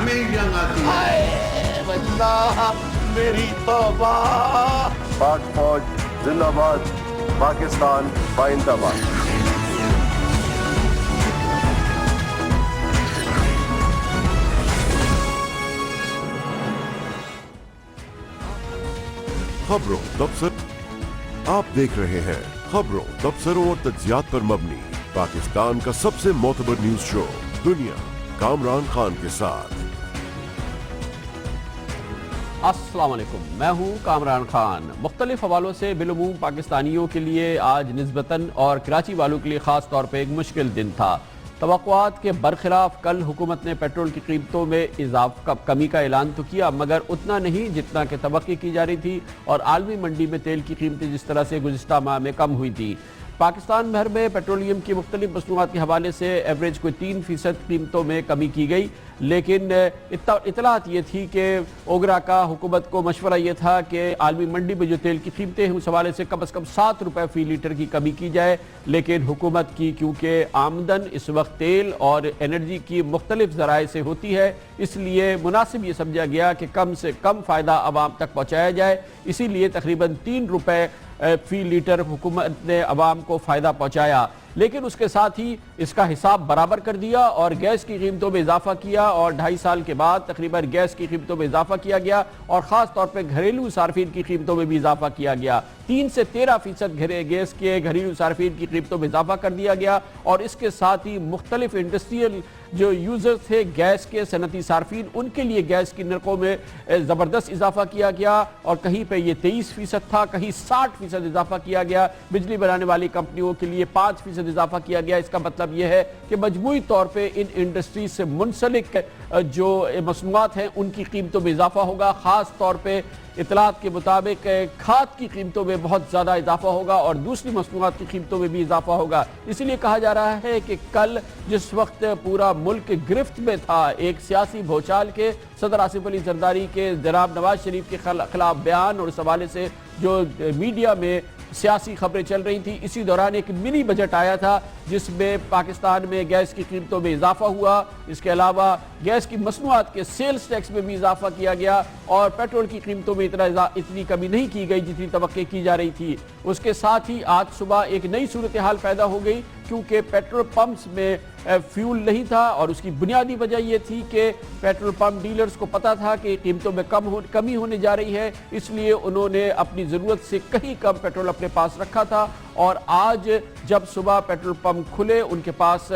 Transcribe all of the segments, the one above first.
हमें जंग आती है। बचना मेरी तौबा। पाक फौज जिंदाबाद, पाकिस्तान बाइंदाबाद। खबरों तबसर आप देख रहे हैं। खबरों तबसरों और तज्जियात पर मबनी पाकिस्तान का सबसे मोतबर न्यूज शो दुनिया, कामरान खान के साथ। अस्सलाम वालेकुम, मैं हूं कामरान खान। मुख्तलिफ हवालों से बिलूम पाकिस्तानियों के लिए आज निस्बतन और कराची वालों के लिए ख़ास तौर पर एक मुश्किल दिन था। तवक्कुआत के बरखिलाफ कल हुकूमत ने पेट्रोल की कीमतों में कमी का ऐलान तो किया, मगर उतना नहीं जितना कि तवक्की की जा रही थी और आलमी मंडी में तेल की कीमतें जिस तरह से गुज़िश्ता माह में कम हुई थी। पाकिस्तान भर में पेट्रोलियम की मुख्तलिफ मसनूआत के हवाले से एवरेज कोई 3% कीमतों में कमी की गई, लेकिन इतलात ये थी कि ओगरा का हुकूमत को मशवरा ये था कि आलमी मंडी में जो तेल की कीमतें हैं उस हवाले से कम ₹7 फ़ी लीटर की कमी की जाए। लेकिन हुकूमत की क्योंकि आमदन इस वक्त तेल और एनर्जी की मुख्तलिफ ज़राए से होती है, इसलिए मुनासिब ये समझा गया कि कम से कम फ़ायदा आवाम तक पहुँचाया जाए। इसीलिए तकरीबन ₹3 फ़ी लीटर हुकूमत ने अवाम को फ़ायदा पहुँचाया, लेकिन उसके साथ ही इसका हिसाब बराबर कर दिया और गैस की कीमतों में इजाफा किया और 2.5 साल के बाद तकरीबन गैस की कीमतों में इजाफा किया गया और ख़ास तौर पर घरेलू सार्फिन की कीमतों में भी इजाफा किया गया। 3 से 13% गैस के घरेलू सार्फिन की कीमतों में इजाफा कर दिया गया और इसके साथ ही मुख्तलिफ इंडस्ट्रियल जो यूज़र्स थे गैस के सनती सार्फिन, उनके लिए गैस की नरकों में ज़बरदस्त इजाफा किया गया और कहीं पे ये 23% था, कहीं 60% इजाफा किया गया। बिजली बनाने वाली कंपनियों के लिए 5% इजाफा किया गया। इसका मतलब यह है कि मजमूई तौर पे इन इंडस्ट्रीज से मुंसलिक जो मसनूआत हैं उनकी कीमतों में इजाफा होगा। ख़ास तौर पे इतलात के मुताबिक खाद की कीमतों में बहुत ज़्यादा इजाफा होगा और दूसरी मसनूआत की कीमतों में भी इजाफा होगा। इसीलिए कहा जा रहा है कि कल जिस वक्त पूरा मुल्क गिरफ्त में था एक सियासी भूचाल के, सदर आसिफ अली जरदारी के जनाब नवाज शरीफ के खिलाफ बयान और इस हवाले से जो मीडिया में सियासी खबरें चल रही थी, इसी दौरान एक मिनी बजट आया था जिसमें पाकिस्तान में गैस की कीमतों में इजाफा हुआ। इसके अलावा गैस की मसनूआत के सेल्स टैक्स में भी इजाफा किया गया और पेट्रोल की कीमतों में इतनी कमी नहीं की गई जितनी तवक्को की जा रही थी। उसके साथ ही आज सुबह एक नई सूरत हाल पैदा हो गई क्योंकि पेट्रोल पंप्स में फ्यूल नहीं था और उसकी बुनियादी वजह यह थी कि पेट्रोल पंप डीलर्स को पता था कि कीमतों में कमी होने जा रही है, इसलिए उन्होंने अपनी ज़रूरत से कहीं कम पेट्रोल अपने पास रखा था। और आज जब सुबह पेट्रोल पंप खुले उनके पास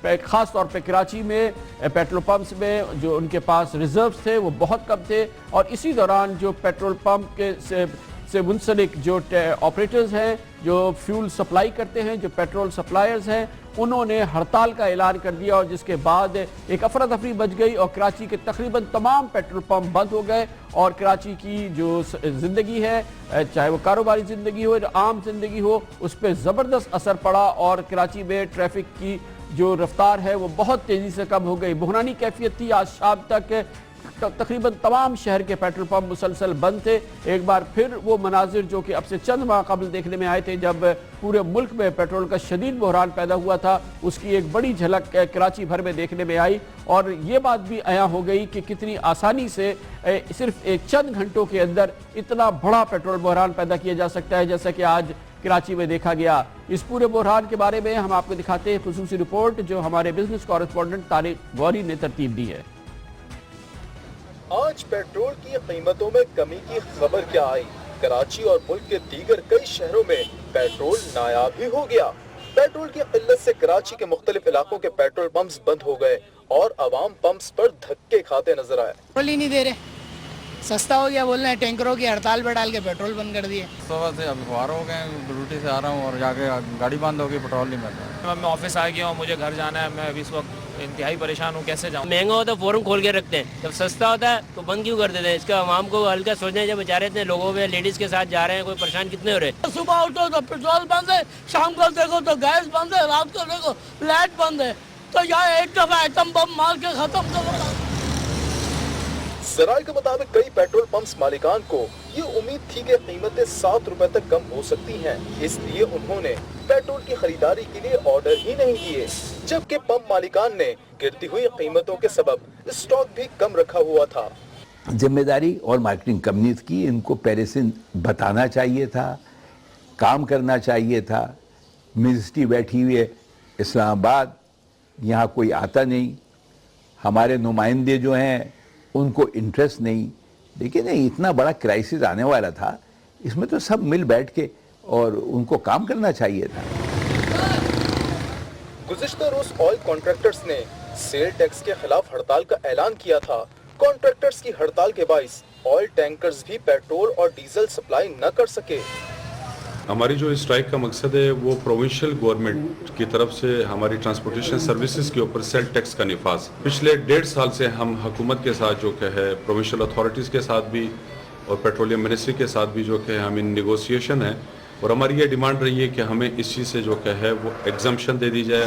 ख़ास तौर पे कराची में पेट्रोल पंप्स में जो उनके पास रिजर्व्स थे वो बहुत कम थे और इसी दौरान जो पेट्रोल पंप के से मुंसलिक जो ऑपरेटर्स हैं, जो फ्यूल सप्लाई करते हैं, जो पेट्रोल सप्लायर्स हैं, उन्होंने हड़ताल का ऐलान कर दिया और जिसके बाद एक अफरा तफरी बच गई और कराची के तकरीबन तमाम पेट्रोल पंप बंद हो गए और कराची की जो ज़िंदगी है, चाहे वो कारोबारी ज़िंदगी हो या आम ज़िंदगी हो, उस पर ज़बरदस्त असर पड़ा और कराची में ट्रैफिक की जो रफ्तार है वो बहुत तेज़ी से कम हो गई। बहरानी कैफियत थी। आज शाम तक तकरीबन तमाम शहर के पेट्रोल पंप मुसलसल बंद थे। एक बार फिर वो मनाजिर जो कि अब से चंद माह कबल देखने में आए थे जब पूरे मुल्क में पेट्रोल का शदीद बहरान पैदा हुआ था, उसकी एक बड़ी झलक कराची भर में देखने में आई और ये बात भी आया हो गई कि कितनी आसानी से सिर्फ एक चंद घंटों के अंदर इतना बड़ा पेट्रोल बहरान पैदा किया जा सकता है जैसा कि आज कराची में देखा गया। इस पूरे बहरान के बारे में हम आपको दिखाते हैं खुसूसी रिपोर्ट जो हमारे बिजनेस कॉरेस्पॉन्डेंट तारिक गौरी ने तरतीब दी है। आज पेट्रोल की कीमतों में कमी की खबर क्या आई? कराची और मुल्क के दीगर कई शहरों में पेट्रोल नायाब ही हो गया। पेट्रोल की किल्लत से कराची के मुख्तलिफ इलाकों के पेट्रोल पंप्स बंद हो गए और अवाम पंप्स पर धक्के खाते नजर आए। पेट्रोल ही नहीं दे रहे, सस्ता हो गया बोल रहे हैं, टैंकरों की हड़ताल पर डाल के पेट्रोल बंद कर दिए। सुबह से अभी बाहर हो गए, ड्यूटी से आ रहा हूँ और जाके गाड़ी बंद हो गई, पेट्रोल नहीं मिल रहा। मैं ऑफिस आ गया हूँ, मुझे घर जाना है, मैं अभी इस वक्त इंतहाई परेशान हूँ, कैसे जाऊँ? महंगा होता है फौरन खोल के रखते हैं, जब सस्ता होता है तो बंद क्यों कर देते हैं? इसका आवाम को हल्का सोचना है। जब बेचारे इतने लोगों में लेडीज के साथ जा रहे हैं, कोई परेशान कितने हो रहे हैं? सुबह उठो तो पेट्रोल बंद है, शाम को देखो तो गैस बंद है, रात को देखो लाइट बंद है, तो यहाँ एक दफा आइटम बम मार के खत्म करो। ज़राए के मुताबिक कई पेट्रोल पंप्स मालिकान को ये उम्मीद थी कि कीमतें ₹7 तक कम हो सकती हैं, इसलिए उन्होंने पेट्रोल की खरीदारी के लिए ऑर्डर ही नहीं किए। जबकि पंप मालिकान ने गिरती हुई कीमतों के सबब स्टॉक भी कम रखा हुआ था। जिम्मेदारी और मार्केटिंग कंपनीज की, इनको पहले से बताना चाहिए था, काम करना चाहिए था। मिनिस्ट्री बैठी हुई है इस्लामाबाद, यहाँ कोई आता नहीं, हमारे नुमाइंदे जो हैं उनको इंटरेस्ट नहीं। लेकिन इतना बड़ा क्राइसिस आने वाला था, इसमें तो सब मिल बैठ के और उनको काम करना चाहिए था। गुज़िश्ता रोज ऑयल कॉन्ट्रैक्टर्स ने सेल टैक्स के खिलाफ हड़ताल का ऐलान किया था। कॉन्ट्रैक्टर्स की हड़ताल के बाइस ऑयल टैंकर्स भी पेट्रोल और डीजल सप्लाई न कर सके। हमारी जो स्ट्राइक का मकसद है वो प्रोविंशियल गवर्नमेंट की तरफ से हमारी ट्रांसपोर्टेशन सर्विसेज के ऊपर सेल टैक्स का निफाज। पिछले 1.5 साल से हम हुकूमत के साथ जो कि है, प्रोविंशियल अथॉरिटीज़ के साथ भी और पेट्रोलियम मिनिस्ट्री के साथ भी जो कि हम इन नेगोशिएशन है, और हमारी ये डिमांड रही है कि हमें इस चीज़ से जो कि है वो एग्जम्पशन दे दी जाए।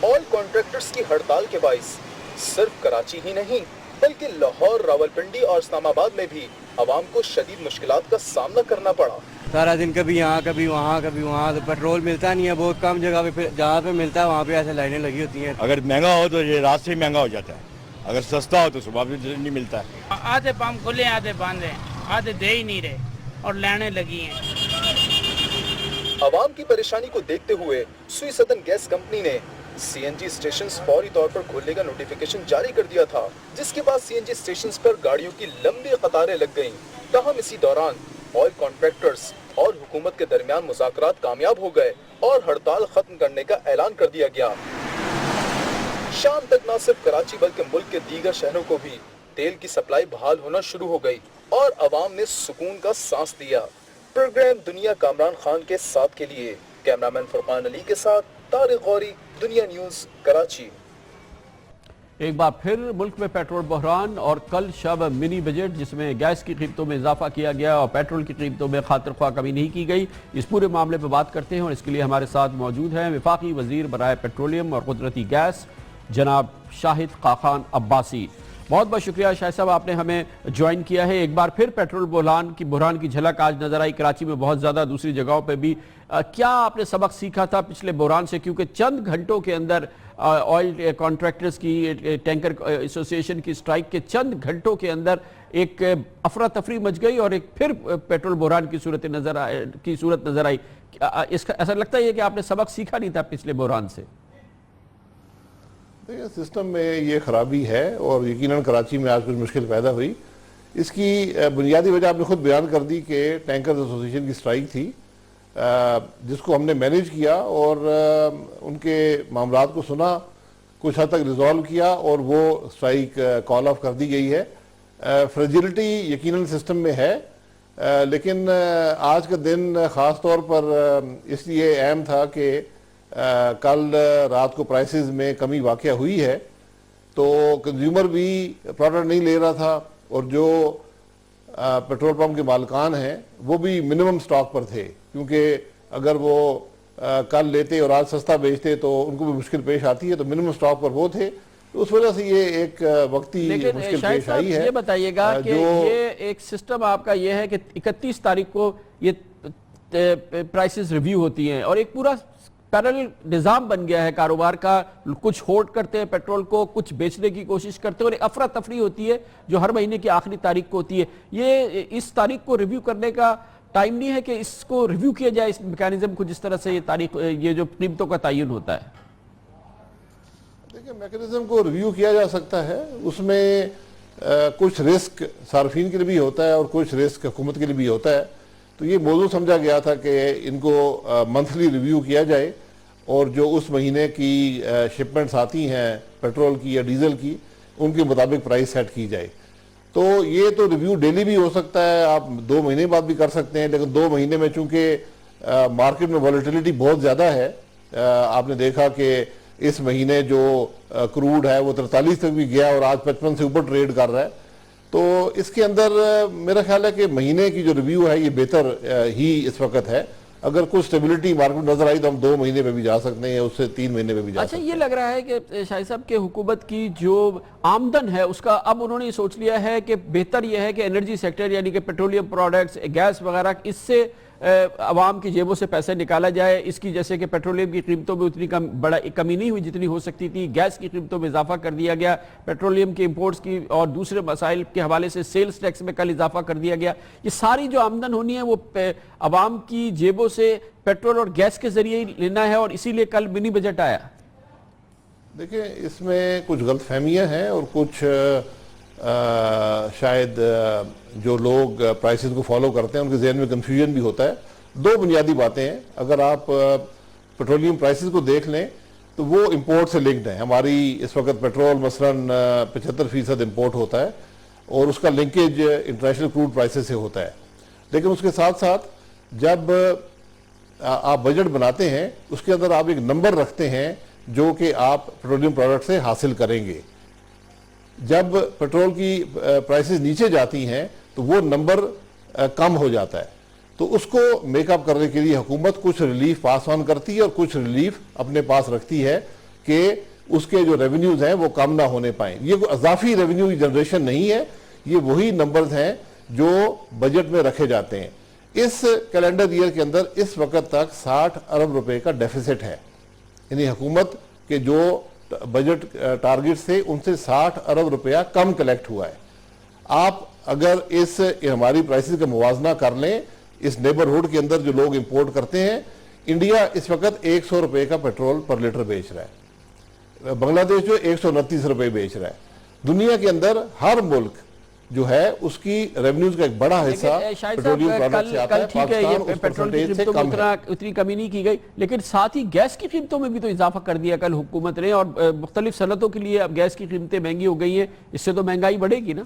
ऑयल कॉन्ट्रैक्टर्स की हड़ताल के बाइस सिर्फ कराची ही नहीं बल्कि लाहौर, रावलपिंडी और इस्लामाबाद में भी अवाम को शदीद मुश्किलात का सामना करना पड़ा। सारा दिन कभी यहाँ कभी वहाँ कभी वहाँ, तो पेट्रोल मिलता नहीं है, बहुत कम जगह पे, जहाँ पे मिलता है वहाँ पे ऐसे लाइनें लगी होती हैं। अगर महंगा हो तो ये रात से महंगा हो जाता है, अगर सस्ता हो तो सुबह भी नहीं मिलता है। आधे पंप खुले आधे बंद हैं, आधे दे ही नहीं रहे और लाइनें लगी हैं। अवाम की परेशानी को देखते हुए सुई सदन गैस कंपनी ने सीएनजी स्टेशंस फौरी तौर पर खोलने का नोटिफिकेशन जारी कर दिया था, जिसके बाद सीएनजी स्टेशंस पर गाड़ियों की लंबी कतारें लग गईं। ताहम इसी दौरान ऑयल कॉन्ट्रैक्टर्स और हुकूमत के दरमियान मुज़ाकरात कामयाब हो गए और हड़ताल खत्म करने का ऐलान कर दिया गया। शाम तक न सिर्फ कराची बल्कि मुल्क के दीगर शहरों को भी तेल की सप्लाई बहाल होना शुरू हो गई और अवाम ने सुकून का सांस लिया। प्रोग्राम दुनिया कामरान खान के साथ के लिए कैमरामैन फरमान अली के साथ तारिक गौरी, दुनिया न्यूज़, कराची। एक बार फिर मुल्क में पेट्रोल बहरान और कल शब मिनी बजट जिसमें गैस की कीमतों में इजाफा किया गया और पेट्रोल की कीमतों में खातिर ख्वाह कमी नहीं की गई। इस पूरे मामले पर बात करते हैं और इसके लिए हमारे साथ मौजूद हैं वफाकी वजीर बराए पेट्रोलियम और कुदरती गैस जनाब शाहिद खाखान अब्बासी। बहुत बहुत शुक्रिया शाहिद साहब, आपने हमें ज्वाइन किया है। एक बार फिर पेट्रोल बहरान की झलक आज नजर आई कराची में बहुत ज़्यादा, दूसरी जगहों पर भी। क्या आपने सबक सीखा था पिछले बहरान से, क्योंकि चंद घंटों के अंदर ऑयल कॉन्ट्रैक्टर्स की, टैंकर एसोसिएशन की स्ट्राइक के चंद घंटों के अंदर एक अफरा तफरी मच गई और एक फिर पेट्रोल बहरान की सूरत नजर आई। इसका ऐसा लगता है कि आपने सबक सीखा नहीं था पिछले बहरान से? देखिए, सिस्टम में ये खराबी है और यकीनन कराची में आज कुछ मुश्किल पैदा हुई। इसकी बुनियादी वजह आपने खुद बयान कर दी कि टैंकर्स एसोसिएशन की स्ट्राइक थी, जिसको हमने मैनेज किया और उनके मामलात को सुना, कुछ हद तक रिजॉल्व किया और वो स्ट्राइक कॉल ऑफ कर दी गई है। फ्रेजिलिटी यकीनन सिस्टम में है, लेकिन आज का दिन ख़ास तौर पर इसलिए अहम था कि कल रात को प्राइसेस में कमी वाक़या हुई है, तो कंज्यूमर भी प्रोडक्ट नहीं ले रहा था और जो पेट्रोल पंप के मालिकान हैं वो भी मिनिमम स्टॉक पर थे, क्योंकि अगर वो कल लेते और आज सस्ता बेचते तो उनको भी मुश्किल पेश आती है, तो मिनिमम स्टॉक पर वो थे, तो उस वजह से ये एक वक्ती मुश्किल पेश आई है। ये बताइएगा कि ये एक सिस्टम आपका ये है कि 31 तारीख को ये प्राइसेस रिव्यू होती हैं और एक पूरा पैरेलल निज़ाम बन गया है कारोबार का। कुछ होल्ड करते हैं पेट्रोल को, कुछ बेचने की कोशिश करते हैं और एक अफरा तफरी होती है जो हर महीने की आखिरी तारीख को होती है। ये इस तारीख को रिव्यू करने का टाइम नहीं है कि इसको रिव्यू किया जाए, इस मैकेनिज्म को, जिस तरह से ये जो कीमतों का तयन होता है? देखिए, मैकेनिज्म को रिव्यू किया जा सकता है, उसमें कुछ रिस्क सार्फिन के लिए भी होता है और कुछ रिस्क हुकूमत के लिए भी होता है। तो ये मौजूद समझा गया था कि इनको मंथली रिव्यू किया जाए और जो उस महीने की शिपमेंट्स आती हैं पेट्रोल की या डीजल की, उनके मुताबिक प्राइस सेट की जाए। तो ये तो रिव्यू डेली भी हो सकता है, आप 2 महीने बाद भी कर सकते हैं, लेकिन 2 महीने में चूंकि मार्केट में वॉलेटिलिटी बहुत ज़्यादा है, आपने देखा कि इस महीने जो क्रूड है वो 43 तक भी गया और आज 55 से ऊपर ट्रेड कर रहा है। तो इसके अंदर मेरा ख्याल है कि महीने की जो रिव्यू है ये बेहतर ही इस वक्त है। अगर कुछ स्टेबिलिटी मार्केट नजर आई तो हम 2 महीने पे भी जा सकते हैं, उससे 3 महीने पे भी जा सकते हैं। ये लग रहा है कि शाहिद साहब के हुकूमत की जो आमदन है उसका अब उन्होंने सोच लिया है कि बेहतर यह है कि एनर्जी सेक्टर यानी कि पेट्रोलियम प्रोडक्ट्स, गैस वगैरह, इससे عوام کی جیبوں سے پیسے نکالا جائے. اس کی جیسے کہ پیٹرولیم کی قیمتوں میں اتنی کمی نہیں ہوئی جتنی ہو سکتی تھی. گیس کی قیمتوں میں اضافہ کر دیا گیا, پیٹرولیم کے امپورٹس کی اور دوسرے مسائل کے حوالے سے سیلز ٹیکس میں کل اضافہ کر دیا گیا. یہ ساری جو آمدن ہونی ہے وہ عوام کی جیبوں سے پیٹرول اور گیس کے ذریعے لینا ہے, اور اسی لیے کل منی بجٹ آیا. دیکھیں, اس میں کچھ غلط فہمیاں ہیں اور کچھ شاید جو لوگ پرائسز کو فالو کرتے ہیں ان کے ذہن میں کنفیوژن بھی ہوتا ہے. دو بنیادی باتیں ہیں. اگر آپ پیٹرولیم پرائسز کو دیکھ لیں تو وہ امپورٹ سے لنکڈ ہیں. ہماری اس وقت پیٹرول مثلاً 75% امپورٹ ہوتا ہے اور اس کا لنکیج انٹرنیشنل کروڈ پرائسز سے ہوتا ہے. لیکن اس کے ساتھ ساتھ جب آپ بجٹ بناتے ہیں اس کے اندر آپ ایک نمبر رکھتے ہیں جو کہ آپ پیٹرولیم پروڈکٹ سے حاصل کریں گے. جب پیٹرول کی پرائسز نیچے جاتی ہیں تو وہ نمبر کم ہو جاتا ہے. تو اس کو میک اپ کرنے کے لیے حکومت کچھ ریلیف پاس آن کرتی ہے اور کچھ ریلیف اپنے پاس رکھتی ہے کہ اس کے جو ریونیوز ہیں وہ کم نہ ہونے پائیں. یہ کوئی اضافی ریونیو جنریشن نہیں ہے, یہ وہی نمبرز ہیں جو بجٹ میں رکھے جاتے ہیں. اس کیلنڈر ایئر کے اندر اس وقت تک 60 ارب روپے کا ڈیفیسٹ ہے. یعنی حکومت کے جو بجٹ ٹارگٹ سے ان سے 60 ارب روپیہ کم کلیکٹ ہوا ہے. آپ اگر اس ہماری پرائسز کا موازنہ کر لیں اس نیبرہڈ کے اندر جو لوگ امپورٹ کرتے ہیں, انڈیا اس وقت 100 روپے کا پیٹرول پر لیٹر بیچ رہا ہے, بنگلہ دیش جو 129 روپے بیچ رہا ہے. دنیا کے اندر ہر ملک جو ہے اس کی ریونیوز کا ایک بڑا حصہ پیٹرولیم پروڈکٹ سے آتا ہے. پاکستان اس پرسنٹیج سے کم ہے. اتنی کمی نہیں کی گئی, لیکن ساتھ ہی گیس کی قیمتوں میں بھی تو اضافہ کر دیا کل حکومت نے, اور مختلف صنعتوں کے لیے اب گیس کی قیمتیں مہنگی ہو گئی ہیں. اس سے تو مہنگائی بڑھے گی نا؟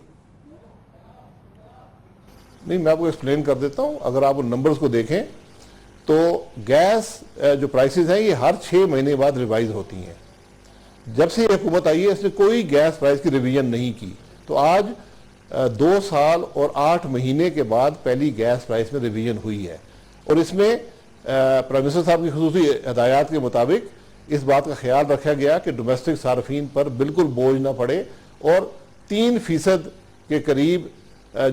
نہیں, میں آپ کو ایکسپلین کر دیتا ہوں. اگر آپ ان نمبرز کو دیکھیں تو گیس جو پرائسز ہیں یہ ہر 6 مہینے بعد ریوائز ہوتی ہیں. جب سے یہ حکومت آئی ہے اس نے کوئی گیس پرائس کی ریویژن نہیں کی. تو آج 2 سال اور 8 مہینے کے بعد پہلی گیس پرائس میں ریویژن ہوئی ہے, اور اس میں پرائم منسٹر صاحب کی خصوصی ہدایات کے مطابق اس بات کا خیال رکھا گیا کہ ڈومیسٹک صارفین پر بالکل بوجھ نہ پڑے, اور 3% کے قریب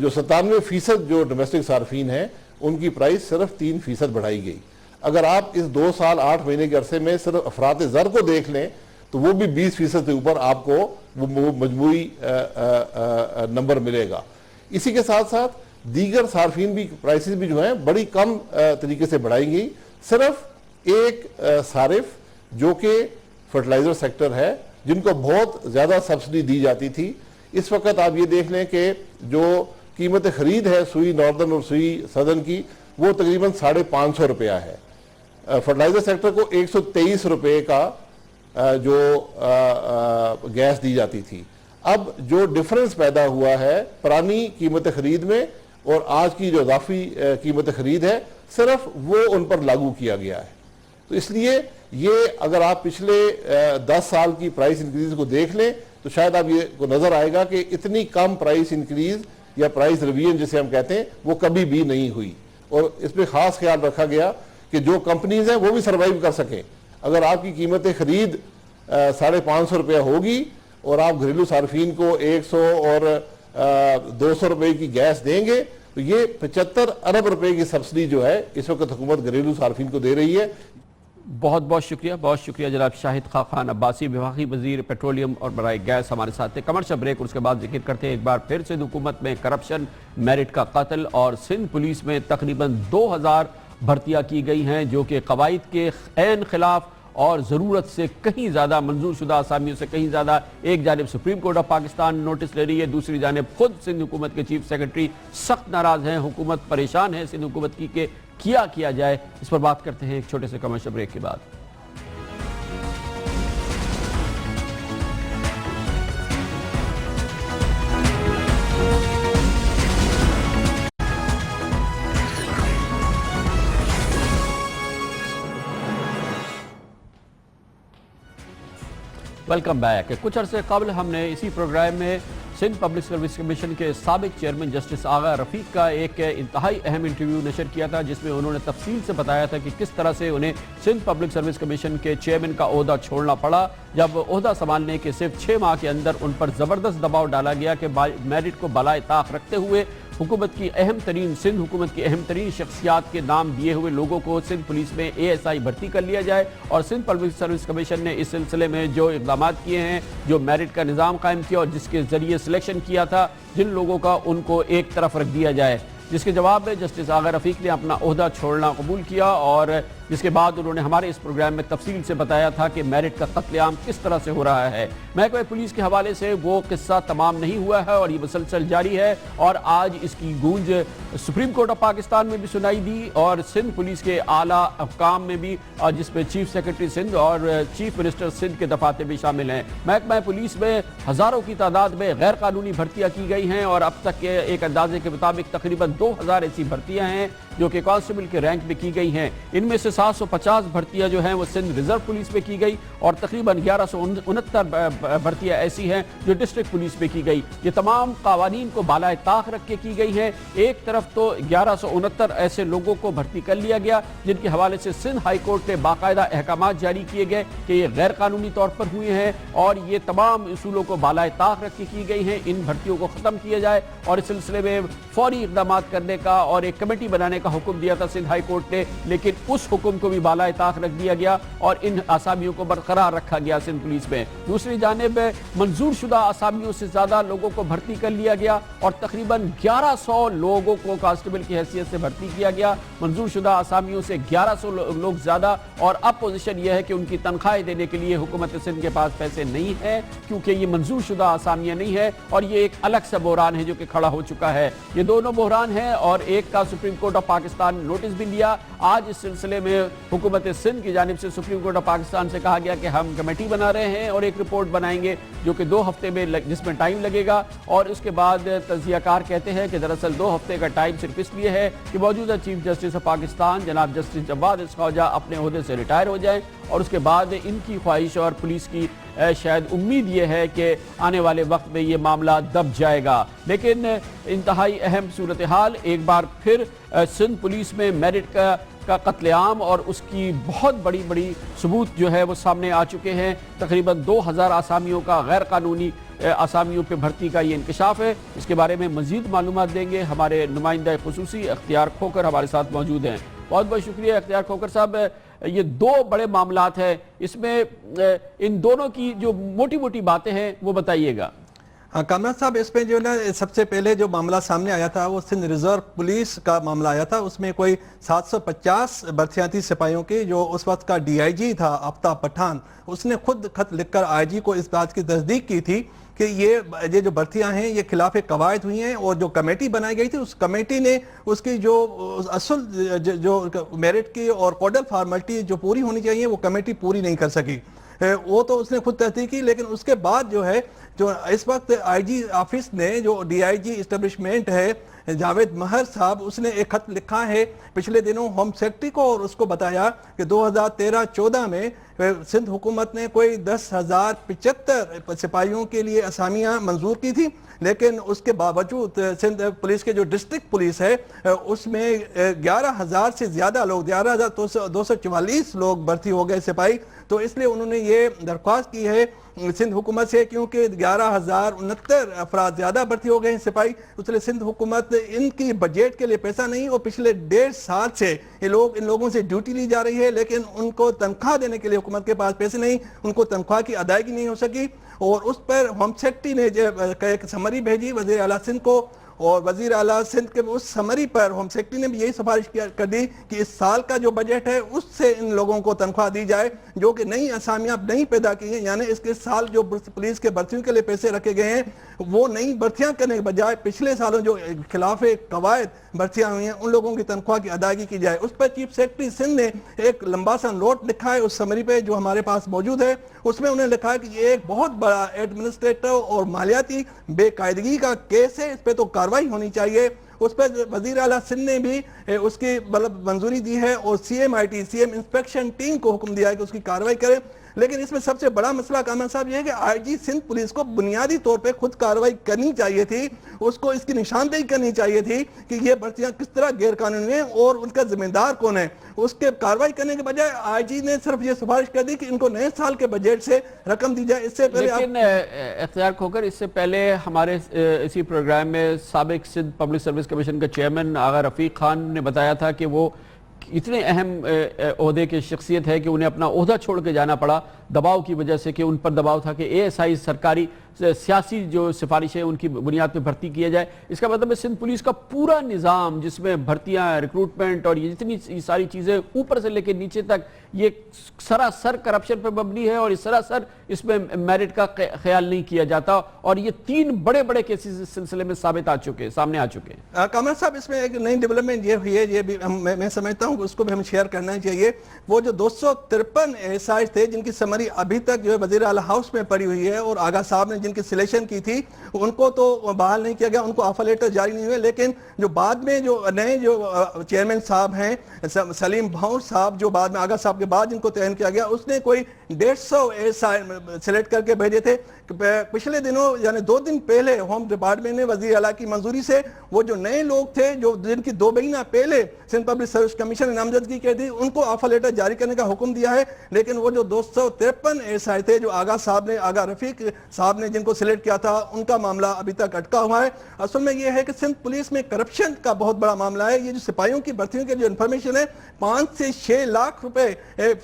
جو 97% جو ڈومیسٹک صارفین ہیں ان کی پرائس صرف 3% بڑھائی گئی. اگر آپ اس 2 سال 8 مہینے کے عرصے میں صرف افراط زر کو دیکھ لیں تو وہ بھی 20% سے اوپر آپ کو وہ مجموعی نمبر ملے گا. اسی کے ساتھ ساتھ دیگر صارفین بھی پرائسز بھی جو ہیں بڑی کم طریقے سے بڑھائی گئی. صرف ایک صارف جو کہ فرٹیلائزر سیکٹر ہے جن کو بہت زیادہ سبسڈی دی جاتی تھی, اس وقت آپ یہ دیکھ لیں کہ جو قیمت خرید ہے سوئی ناردرن اور سوئی سدرن کی وہ تقریباً 550 روپیہ ہے. فرٹیلائزر سیکٹر کو 123 روپے کا جو گیس دی جاتی تھی. اب جو ڈیفرنس پیدا ہوا ہے پرانی قیمت خرید میں اور آج کی جو اضافی قیمت خرید ہے صرف وہ ان پر لاگو کیا گیا ہے. تو اس لیے یہ اگر آپ پچھلے 10 سال کی پرائس انکریز کو دیکھ لیں تو شاید آپ یہ کو نظر آئے گا کہ اتنی کم پرائس انکریز یا پرائس ریویژن جسے ہم کہتے ہیں وہ کبھی بھی نہیں ہوئی. اور اس پہ خاص خیال رکھا گیا کہ جو کمپنیز ہیں وہ بھی سروائیو کر سکیں. اگر آپ کی قیمت خرید 550 روپیہ ہوگی اور آپ گھریلو صارفین کو 100 اور 200 روپے کی گیس دیں گے تو یہ 75 ارب روپے کی سبسڈی جو ہے اس وقت حکومت گھریلو صارفین کو دے رہی ہے. بہت بہت شکریہ جناب شاہد خاقان عباسی, وفاقی وزیر پیٹرولیم اور برائے گیس ہمارے ساتھ تھے. کمرشل بریک اور اس کے بعد ذکر کرتے ہیں ایک بار پھر سندھ حکومت میں کرپشن, میرٹ کا قتل, اور سندھ پولیس میں تقریباً 2000 بھرتیاں کی گئی ہیں جو کہ قواعد کے عین خلاف اور ضرورت سے کہیں زیادہ, منظور شدہ اسامیوں سے کہیں زیادہ. ایک جانب Supreme Court of Pakistan notice لے رہی ہے, دوسری جانب خود سندھ حکومت کے چیف سیکرٹری سخت ناراض ہیں, حکومت پریشان ہے سندھ حکومت کی کہ کیا جائے. اس پر بات کرتے ہیں ایک چھوٹے سے کمرشل بریک کے بعد. Welcome back. کچھ عرصے قبل ہم نے اسی پروگرام میں سندھ پبلک سروس کمیشن کے سابق چیئرمین جسٹس آغا رفیق کا ایک انتہائی اہم انٹرویو نشر کیا تھا جس میں انہوں نے تفصیل سے بتایا تھا کہ کس طرح سے انہیں سندھ پبلک سروس کمیشن کے چیئرمین کا عہدہ چھوڑنا پڑا جب عہدہ سنبھالنے کے صرف 6 ماہ کے اندر ان پر زبردست دباؤ ڈالا گیا کہ میرٹ کو بالائے طاق رکھتے ہوئے हुकूमत की अहम तरीन सिंध हुकूमत की अहम तरीन शख्सियात के नाम दिए हुए लोगों को सिंध पुलिस में ASI भर्ती कर लिया जाए और सिंध पब्लिक सर्विस कमीशन ने इस सिलसिले में जो इक़दाम किए हैं, जो मेरिट का निज़ाम कायम किया और जिसके ज़रिए सिलेक्शन किया था जिन लोगों का, उनको एक तरफ रख दिया जाए। जिसके जवाब में जस्टिस आगा रफ़ीक ने अपना ओहदा छोड़ना कबूल किया और जिसके बाद उन्होंने हमारे इस प्रोग्राम में तफसील से बताया था कि मेरिट का कत्लेआम किस तरह से हो रहा है। महकमे पुलिस के हवाले से वो किस्सा तमाम नहीं हुआ है और ये मुसलसल जारी है और आज इसकी गूंज सुप्रीम कोर्ट ऑफ पाकिस्तान में भी सुनाई दी और सिंध पुलिस के आला अहकाम में भी, जिसमें चीफ सेक्रेटरी सिंध और चीफ मिनिस्टर सिंध के दफातर भी शामिल हैं। महकमा पुलिस में हज़ारों की तादाद में गैर कानूनी भर्तियाँ की गई हैं और अब तक के एक अंदाजे के मुताबिक तकरीबन 2000 ऐसी भर्तियाँ हैं जो कि कांस्टेबल के रैंक में की गई हैं। इनमें से 750 भर्तियां जो हैं वो सिंध रिजर्व पुलिस में की गई और तकरीबन 1169 भर्तियां ऐसी हैं जो डिस्ट्रिक्ट पुलिस में की गई। ये तमाम कावानीन को बालाए ताक रख के की गई हैं। एक तरफ तो 1169 ऐसे लोगों को भर्ती कर लिया गया जिनके हवाले से सिंध हाई कोर्ट ने बाकायदा अहकामात जारी किए गए कि ये गैर कानूनी तौर पर हुए हैं और ये तमाम उसूलों को बालाए ताक रख के की गई हैं। इन भर्तियों को ख़त्म किया जाए और इस सिलसिले में फौरी इक़दाम करने का और एक कमेटी बनाने का हुक्म दिया था सिंध हाई कोर्ट ने, लेकिन उस हुक्म को भी बालाए ताक रख दिया गया और इन आसामियों को बरकरार रखा गया सिंध पुलिस में। दूसरी जानिब मंजूर शुदा आसामियों से ज्यादा लोगों को भर्ती कर लिया गया और तकरीबन 1100 लोगों को कांस्टेबल की हैसियत से भर्ती किया गया। मंजूर शुदा आसामियों से 1100 लोग ज्यादा और अब पोजीशन यह है कि उनकी तनख्वाहें देने के लिए हुकूमत सिंध के पास पैसे नहीं है क्योंकि ये मंजूर शुदा आसामियां नहीं है और ये एक अलग सा बहरान है जो कि खड़ा हो चुका है। ये दोनों बहरान हैं और एक का supreme court of Pakistan notice भी लिया। आज इस सिलसिले में हुकूमत सिंध की जानिब से सुप्रीम कोर्ट ऑफ पाकिस्तान से कहा गया कि हम कमेटी बना रहे हैं और एक रिपोर्ट बनाएंगे जो कि 2 हफ्ते में जिसमें टाइम लगेगा और उसके बाद तज्जियाकार कहते हैं कि दरअसल 2 हफ्ते का टाइम सिर्फ इसलिए है कि मौजूदा चीफ जस्टिस ऑफ पाकिस्तान जनाब जस्टिस जवाद इसखौजा अपने ओहदे से रिटायर हो जाएं और उसके बाद इनकी ख्वाहिश और पुलिस की शायद उम्मीद ये है कि आने वाले वक्त में ये मामला दब जाएगा। लेकिन इंतहाई अहम सूरत हाल एक बार फिर सिंध पुलिस में मेरिट का कत्लेआम और उसकी बहुत बड़ी सबूत जो है वो सामने आ चुके हैं। तकरीबन 2000 आसामियों का गैर कानूनी आसामियों पे भर्ती का ये इंकशाफ है। इसके बारे में मजीद मालूमात देंगे हमारे नुमाइंदा खुसूसी अख्तियार खोकर हमारे साथ मौजूद हैं। बहुत बहुत शुक्रिया अख्तियार खोकर साहब। ये 2 बड़े मामलात हैं, इसमें इन दोनों की जो मोटी मोटी बातें हैं वो बताइएगा। हाँ कामरान साहब, इसमें जो ना सबसे पहले जो मामला सामने आया था वो सिंध रिजर्व पुलिस का मामला आया था। उसमें कोई 750 भर्तियां थी सिपाहियों की। जो उस वक्त का DIG था आफ्ताब पठान, उसने खुद खत लिखकर IG को इस बात की तस्दीक की थी कि ये जो भर्तियां हैं ये खिलाफ कवायद हुई हैं और जो कमेटी बनाई गई थी उस कमेटी ने उसकी जो असल जो मेरिट की और कोडल फॉर्मेलिटी जो पूरी होनी चाहिए वो कमेटी पूरी नहीं कर सकी। वो तो उसने खुद तस्दीक की, लेकिन उसके बाद जो है जो इस वक्त IG ऑफिस ने जो DIG इस्टेब्लिशमेंट है जावेद महर साहब, उसने एक खत लिखा है पिछले दिनों होम सेक्रेटरी को और उसको बताया कि 2013-14 में सिंध हुकूमत ने कोई 10,075 सिपाहियों के लिए असामियाँ मंजूर की थी, लेकिन उसके बावजूद सिंध पुलिस के जो डिस्ट्रिक्ट पुलिस है उसमें 11,000 से ज़्यादा लोग 11,244 लोग भर्ती हो गए सिपाही। तो इसलिए उन्होंने ये दरख्वास्त की है सिंध हुकूमत से, क्योंकि 11,069 अफराद ज़्यादा भर्ती हो गए हैं सिपाही, इसलिए सिंध हुकूमत इनकी बजट के लिए पैसा नहीं और पिछले 1.5 साल से इन लोगों से ड्यूटी ली जा रही है, लेकिन उनको तनख्वाह देने के लिए हुकूमत के पास पैसे नहीं, उनको तनख्वाह की अदायगी नहीं हो सकी। और उस पर होम सेक्रेटरी ने एक समरी भेजी वज़ीर आला सिंध को और वज़ीर आला सिंध के उस समरी पर होम सेक्रेटरी ने भी यही सिफारिश कर दी कि इस साल का जो बजट है उससे इन लोगों को तनख्वाह दी जाए जो कि नई असामियाँ नहीं पैदा की हैं, यानी इसके साल जो पुलिस के भर्तियों के लिए पैसे रखे गए हैं वो नई भर्तियां करने के बजाय पिछले सालों जो खिलाफ कवायद भर्तियां हुई हैं उन लोगों की तनख्वाह की अदायगी की जाए। उस पर चीफ सेक्रेटरी सिंध ने एक लंबा सा नोट लिखा है उस समरी पे जो हमारे पास मौजूद है। उसमें उन्होंने लिखा है कि ये एक बहुत बड़ा एडमिनिस्ट्रेटिव और मालियाती बेकायदगी का केस है, इस पर तो कार्रवाई होनी चाहिए। उस पर वज़ीर आला सिंध ने भी उसकी मंजूरी दी है और सीएम इंस्पेक्शन टीम को हुक्म दिया है कि उसकी कार्रवाई करे। लेकिन इसमें सबसे बड़ा मसला कामरान साहब ये है कि IG सिंध पुलिस को बुनियादी तौर पे खुद कार्रवाई करनी चाहिए थी, उसको इसकी निशानदेही करनी चाहिए थी कि ये भर्तियां किस तरह गैर कानूनी हैं और उनका जिम्मेदार कौन है। اس کے کاروائی کرنے کے بجائے آئی جی نے صرف یہ سفارش کر دی کہ ان کو نئے سال کے بجٹ سے رقم دی جائے. اس سے پہلے لیکن اختیار کھوکر اس سے پہلے ہمارے اسی پروگرام میں سابق سندھ پبلک سروس کمیشن کا چیئرمین آغا رفیق خان نے بتایا تھا کہ وہ اتنے اہم عہدے کی شخصیت ہے کہ انہیں اپنا عہدہ چھوڑ کے جانا پڑا دباؤ کی وجہ سے، کہ ان پر دباؤ تھا کہ اے ایس آئی سرکاری سیاسی جو سفارشیں ان کی بنیاد پہ بھرتی کیا جائے. اس کا مطلب ہے سندھ پولیس کا پورا نظام جس میں بھرتیاں، ریکروٹمنٹ اور یہ جتنی ساری چیزیں اوپر سے لے کے نیچے تک یہ سراسر کرپشن پر مبنی ہے، اور اس سراسر اس میں میرٹ کا خیال نہیں کیا جاتا، اور یہ 3 بڑے بڑے کیسز اس سلسلے میں سامنے آ چکے ہیں. کامران صاحب اس میں ایک نئی ڈیولپمنٹ یہ ہوئی ہے، یہ بھی میں سمجھتا ہوں اس کو بھی ہم شیئر کرنا چاہیے. وہ جو 253 ایس آئی تھے جن کی سمری ابھی تک جو ہے وزیر اعلیٰ ہاؤس میں پڑی ہوئی ہے، اور آغا صاحب نے جن کی سلیکشن کی تھی ان کو تو بحال نہیں کیا گیا، ان کو آفر لیٹر جاری نہیں ہوئے. لیکن جو بعد میں جو نئے جو چیئرمین صاحب ہیں سلیم بھاؤر صاحب، جو بعد میں آغا صاحب کے بعد جن کو تعین کیا گیا، اس نے کوئی 150 ایس آئی سلیکٹ کر کے بھیجے تھے. پچھلے دنوں یعنی 2 دن پہلے ہوم ڈپارٹمنٹ نے وزیر اعلیٰ کی منظوری سے وہ جو نئے لوگ تھے جو جن کی 2 مہینہ پہلے سندھ پبلک سروس کمیشن نے نامزدگی کی تھی، ان کو آفر لیٹر جاری کرنے کا حکم دیا ہے. لیکن وہ جو 253 ایس آئی تھے جو آغا رفیق صاحب نے جن کو سلیکٹ کیا تھا، ان کا معاملہ ابھی تک اٹکا ہوا ہے. اصل میں یہ ہے کہ سندھ پولیس میں کرپشن کا بہت بڑا معاملہ ہے. یہ جو سپاہیوں کی بھرتیوں کی جو انفارمیشن ہے 5 سے 6 لاکھ روپے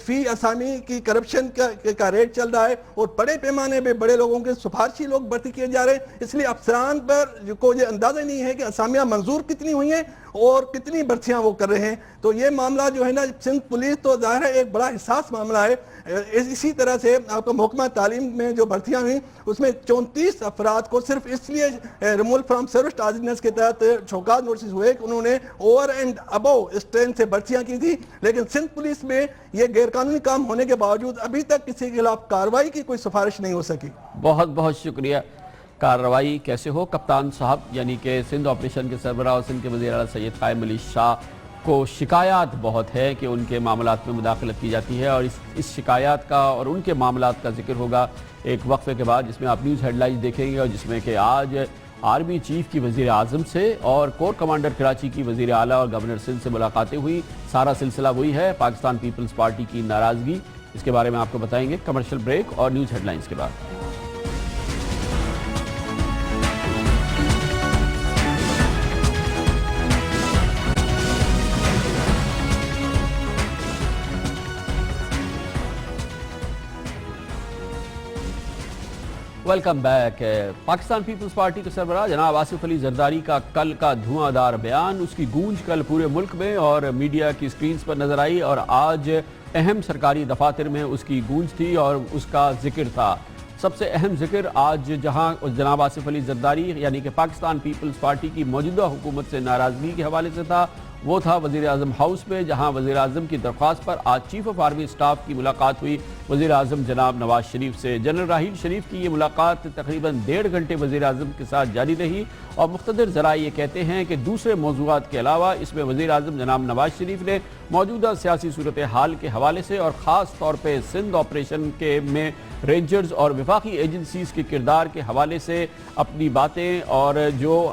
فی اسامی کی کرپشن کا ریٹ چل رہا ہے، اور بڑے پیمانے پہ بڑے لوگوں کے سفارشی لوگ بھرتی کیے جا رہے ہیں. اس لیے افسران پر کو یہ اندازہ نہیں ہے کہ اسامیاں منظور کتنی ہوئی ہیں اور کتنی بھرتیاں وہ کر رہے ہیں. تو یہ معاملہ جو ہے نا سندھ پولیس تو ظاہر ہے ایک بڑا حساس معاملہ ہے. اسی طرح سے آپ کو محکمہ تعلیم میں جو بھرتیاں ہوئیں اس میں 34 افراد کو صرف اس لیے ریموول فرام سروس آرڈیننس کے تحت چوکاٹ نوٹس ہوئے کہ انہوں نے اوور اینڈ ابو اسٹرینتھ سے بھرتیاں کی تھی. لیکن سندھ پولیس میں یہ غیر قانونی کام ہونے کے باوجود ابھی تک کسی کے خلاف کارروائی کی کوئی سفارش نہیں ہو سکی. بہت بہت شکریہ. کارروائی کیسے ہو کپتان صاحب، یعنی کہ سندھ آپریشن کے سربراہ اور سندھ کے وزیر اعلیٰ سید قائم علی شاہ کو شکایات بہت ہے کہ ان کے معاملات میں مداخلت کی جاتی ہے، اور اس شکایات کا اور ان کے معاملات کا ذکر ہوگا ایک وقفے کے بعد، جس میں آپ نیوز ہیڈ لائنز دیکھیں گے، اور جس میں کہ آج آرمی چیف کی وزیر اعظم سے اور کور کمانڈر کراچی کی وزیر اعلیٰ اور گورنر سندھ سے ملاقاتیں ہوئی. سارا سلسلہ وہی ہے، پاکستان پیپلز پارٹی کی ناراضگی. اس کے بارے میں آپ کو بتائیں گے کمرشل بریک اور نیوز ہیڈ لائنز کے بعد. Welcome back. Pakistan Peoples Party کے سربراہ جناب آصف علی زرداری کا کل کا دھواں دار بیان، اس کی گونج کل پورے ملک میں اور میڈیا کی سکرینز پر نظر آئی، اور آج اہم سرکاری دفاتر میں اس کی گونج تھی اور اس کا ذکر تھا. سب سے اہم ذکر آج جہاں جناب آصف علی زرداری یعنی کہ پاکستان پیپلز پارٹی کی موجودہ حکومت سے ناراضگی کے حوالے سے تھا، وہ تھا وزیر اعظم ہاؤس میں، جہاں وزیر اعظم کی درخواست پر آج چیف آف آرمی اسٹاف کی ملاقات ہوئی وزیر اعظم جناب نواز شریف سے. جنرل راحیل شریف کی یہ ملاقات تقریباً 1.5 گھنٹے وزیر اعظم کے ساتھ جاری رہی، اور مقتدر ذرائع یہ کہتے ہیں کہ دوسرے موضوعات کے علاوہ اس میں وزیر اعظم جناب نواز شریف نے موجودہ سیاسی صورتحال کے حوالے سے اور خاص طور پہ سندھ آپریشن کے میں رینجرز اور وفاقی ایجنسیز کے کردار کے حوالے سے اپنی باتیں اور جو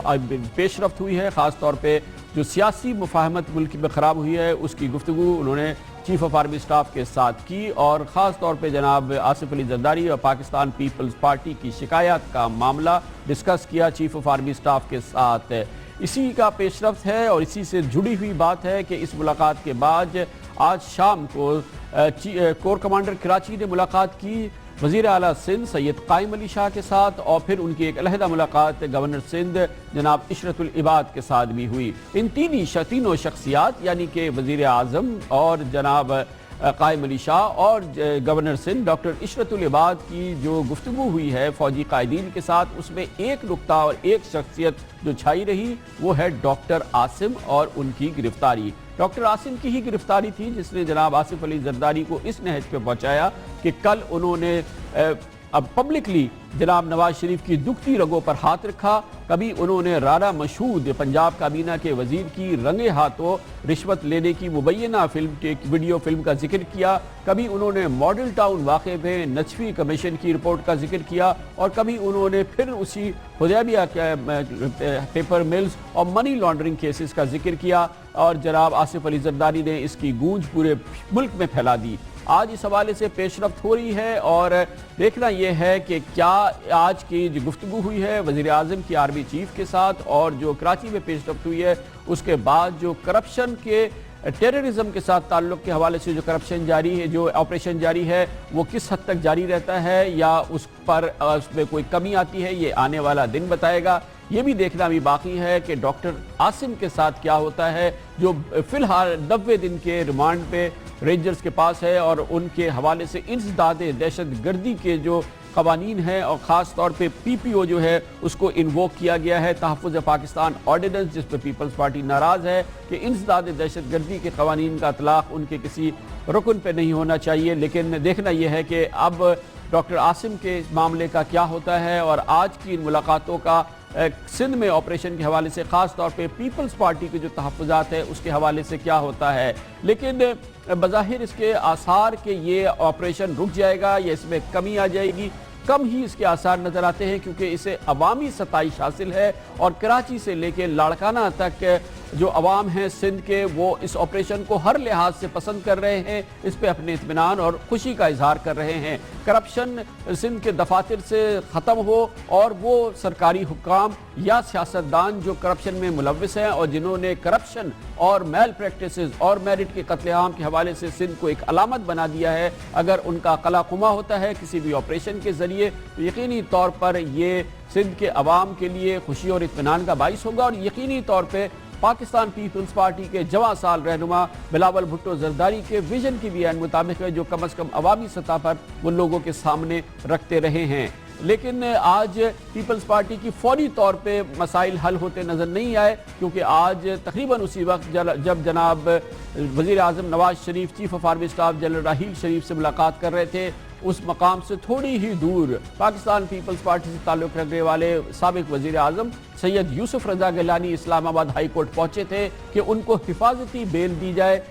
پیش رفت ہوئی ہے، خاص طور پہ جو سیاسی مفاہمت ملک میں خراب ہوئی ہے، اس کی گفتگو انہوں نے چیف آف آرمی اسٹاف کے ساتھ کی، اور خاص طور پہ جناب آصف علی زرداری اور پاکستان پیپلز پارٹی کی شکایات کا معاملہ ڈسکس کیا چیف آف آرمی اسٹاف کے ساتھ. اسی کا پیش رفت ہے اور اسی سے جڑی ہوئی بات ہے کہ اس ملاقات کے بعد آج شام کو کور کمانڈر کراچی نے ملاقات کی وزیر اعلیٰ سندھ سید قائم علی شاہ کے ساتھ، اور پھر ان کی ایک علیحدہ ملاقات گورنر سندھ جناب عشرت العباد کے ساتھ بھی ہوئی. ان تینوں شخصیات یعنی کہ وزیر اعظم اور جناب قائم علی شاہ اور گورنر سندھ ڈاکٹر عشرت العباد کی جو گفتگو ہوئی ہے فوجی قائدین کے ساتھ، اس میں ایک نقطہ اور ایک شخصیت جو چھائی رہی وہ ہے ڈاکٹر عاصم اور ان کی گرفتاری. ڈاکٹر عاصم کی ہی گرفتاری تھی جس نے جناب آصف علی زرداری کو اس نہج پہ پہنچایا کہ کل انہوں نے اب پبلکلی जनाब नवाज शरीफ की दुखती रगों पर हाथ रखा। कभी उन्होंने राना मशहूद पंजाब काबीना के वजीर की रंगे हाथों रिश्वत लेने की मुबैना वीडियो फिल्म का जिक्र किया, कभी उन्होंने मॉडल टाउन वाक़े में नचवी कमीशन की रिपोर्ट का जिक्र किया, और कभी उन्होंने फिर उसी हुदैबिया पेपर मिल्स और मनी लॉन्ड्रिंग केसेस का जिक्र किया, और जनाब आसिफ अली जरदारी ने इसकी गूंज पूरे मुल्क में फैला दी। आज इस हवाले से पेशरफ्त हो रही है और देखना यह है कि क्या आज की जो गुफ्तगू हुई है वज़ीर आज़म की आर्मी चीफ के साथ और जो कराची में पेशरफ्त हुई है उसके बाद जो करप्शन के टेररिज्म के साथ ताल्लुक़ के हवाले से जो करप्शन जारी है, जो ऑपरेशन जारी है, वो किस हद तक जारी रहता है या उस पर उसमें कोई कमी आती है, ये आने वाला दिन बताएगा। ये भी देखना भी बाकी है कि डॉक्टर आसिम के साथ क्या होता है, जो फिलहाल 90 दिन के रिमांड पे रेंजर्स के पास है, और उनके हवाले से इंसदाद दहशत गर्दी के जो कवानीन हैं और ख़ास तौर पे PPO जो है उसको इन्वोक किया गया है, तहफ़्फ़ुज़ पाकिस्तान ऑर्डिनेंस, जिस पर पीपल्स पार्टी नाराज़ है कि इंसदाद दहशत गर्दी के कवानीन का इतलाक़ उनके किसी रुकन पे नहीं होना चाहिए। लेकिन देखना यह है कि अब डॉक्टर आसिम के मामले का क्या होता है, और आज की इन मुलाकातों का सिंध में ऑपरेशन के हवाले से ख़ास तौर पे पीपल्स पार्टी के जो तहफ़्फ़ुज़ात है उसके हवाले से क्या होता है। लेकिन बज़ाहिर इसके आसार के ये ऑपरेशन रुक जाएगा या इसमें कमी आ जाएगी, कम ही इसके आसार नज़र आते हैं, क्योंकि इसे अवामी सताइश हासिल है और कराची से लेकर लाड़काना तक जो अवाम हैं सिंध के वो इस ऑपरेशन को हर लिहाज से पसंद कर रहे हैं, इस पे अपने इत्मीनान और खुशी का इजहार कर रहे हैं। करप्शन सिंध के दफातर से ख़त्म हो और वो सरकारी हुक्काम या सियासतदान जो करप्शन में मुलव्विस हैं और जिन्होंने करप्शन और मेल प्रैक्टिसेस और मेरिट के कत्लेआम के हवाले से सिंध को एक अलामत बना दिया है, अगर उनका कलाकुमा होता है किसी भी ऑपरेशन के ज़रिए तो यकीनी तौर पर ये सिंध के अवाम के लिए खुशी और इत्मीनान का बाइस होगा, और यकीनी तौर पर पाकिस्तान पीपल्स पार्टी के जवां साल रहनुमा बिलावल भुट्टो जरदारी के विजन की भी एंड मुताबिक है, जो कम अज़ कम अवामी सतह पर वो लोगों के सामने रखते रहे हैं। लेकिन आज पीपल्स पार्टी की फौरी तौर पे मसाइल हल होते नज़र नहीं आए, क्योंकि आज तकरीबन उसी वक्त जब जनाब वज़ीर आज़म Nawaz Sharif chief of army staff general Raheel Sharif से मुलाकात कर रहे थे, उस मकाम से थोड़ी ही दूर पाकिस्तान पीपल्स पार्टी से ताल्लुक़ रखने वाले साबिक वज़ीर आज़म सैयद यूसुफ रज़ा गिलानी इस्लामाबाद हाई कोर्ट पहुँचे थे कि उनको हिफाजती बेल दी जाए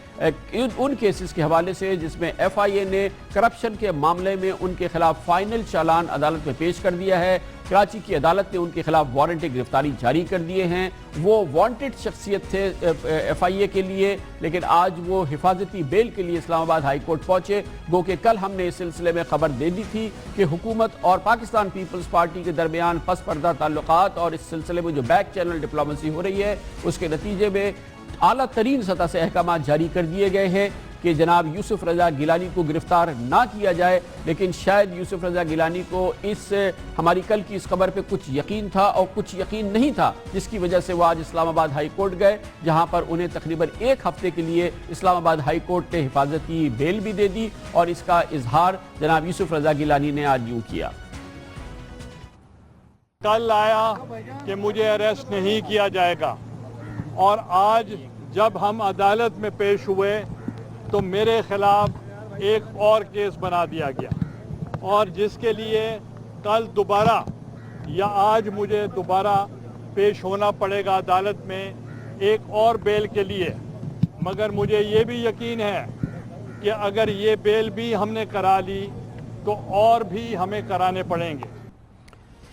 उन केसेस के हवाले से जिसमें FIA ने करप्शन के मामले में उनके खिलाफ फाइनल चालान अदालत में पेश कर दिया है। कराची की अदालत ने उनके खिलाफ वारंट गिरफ्तारी जारी कर दिए हैं। वो वांटेड शख्सियत थे FIA के लिए, लेकिन आज वो हिफाजती बेल के लिए इस्लामाबाद हाई कोर्ट पहुंचे। गो कि कल हमने इस सिलसिले में खबर दे दी थी कि हुकूमत और पाकिस्तान पीपल्स पार्टी के दरमियान पस पर्दा ताल्लुकात और इस सिलसिले में जो बैक चैनल डिप्लोमेसी हो रही है उसके नतीजे में आला तरीन सतह से अहकाम जारी कर दिए गए हैं कि जनाब यूसुफ रज़ा गिलानी को गिरफ्तार ना किया जाए। लेकिन शायद यूसुफ रज़ा गिलानी को इस हमारी कल की इस खबर पे कुछ यकीन था और कुछ यकीन नहीं था, जिसकी वजह से वो आज इस्लामाबाद हाई कोर्ट गए, जहां पर उन्हें तकरीबन एक हफ्ते के लिए इस्लामाबाद हाई कोर्ट ने हिफाजती बेल भी दे दी, और इसका इजहार जनाब यूसुफ रज़ा गिलानी ने आज यूँ किया। कल आया कि मुझे अरेस्ट नहीं किया जाएगा, और आज जब हम अदालत में पेश हुए तो मेरे खिलाफ एक और केस बना दिया गया, और जिसके लिए कल दोबारा या आज मुझे दोबारा पेश होना पड़ेगा अदालत में एक और बेल के लिए। मगर मुझे ये भी यकीन है कि अगर ये बेल भी हमने करा ली तो और भी हमें कराने पड़ेंगे।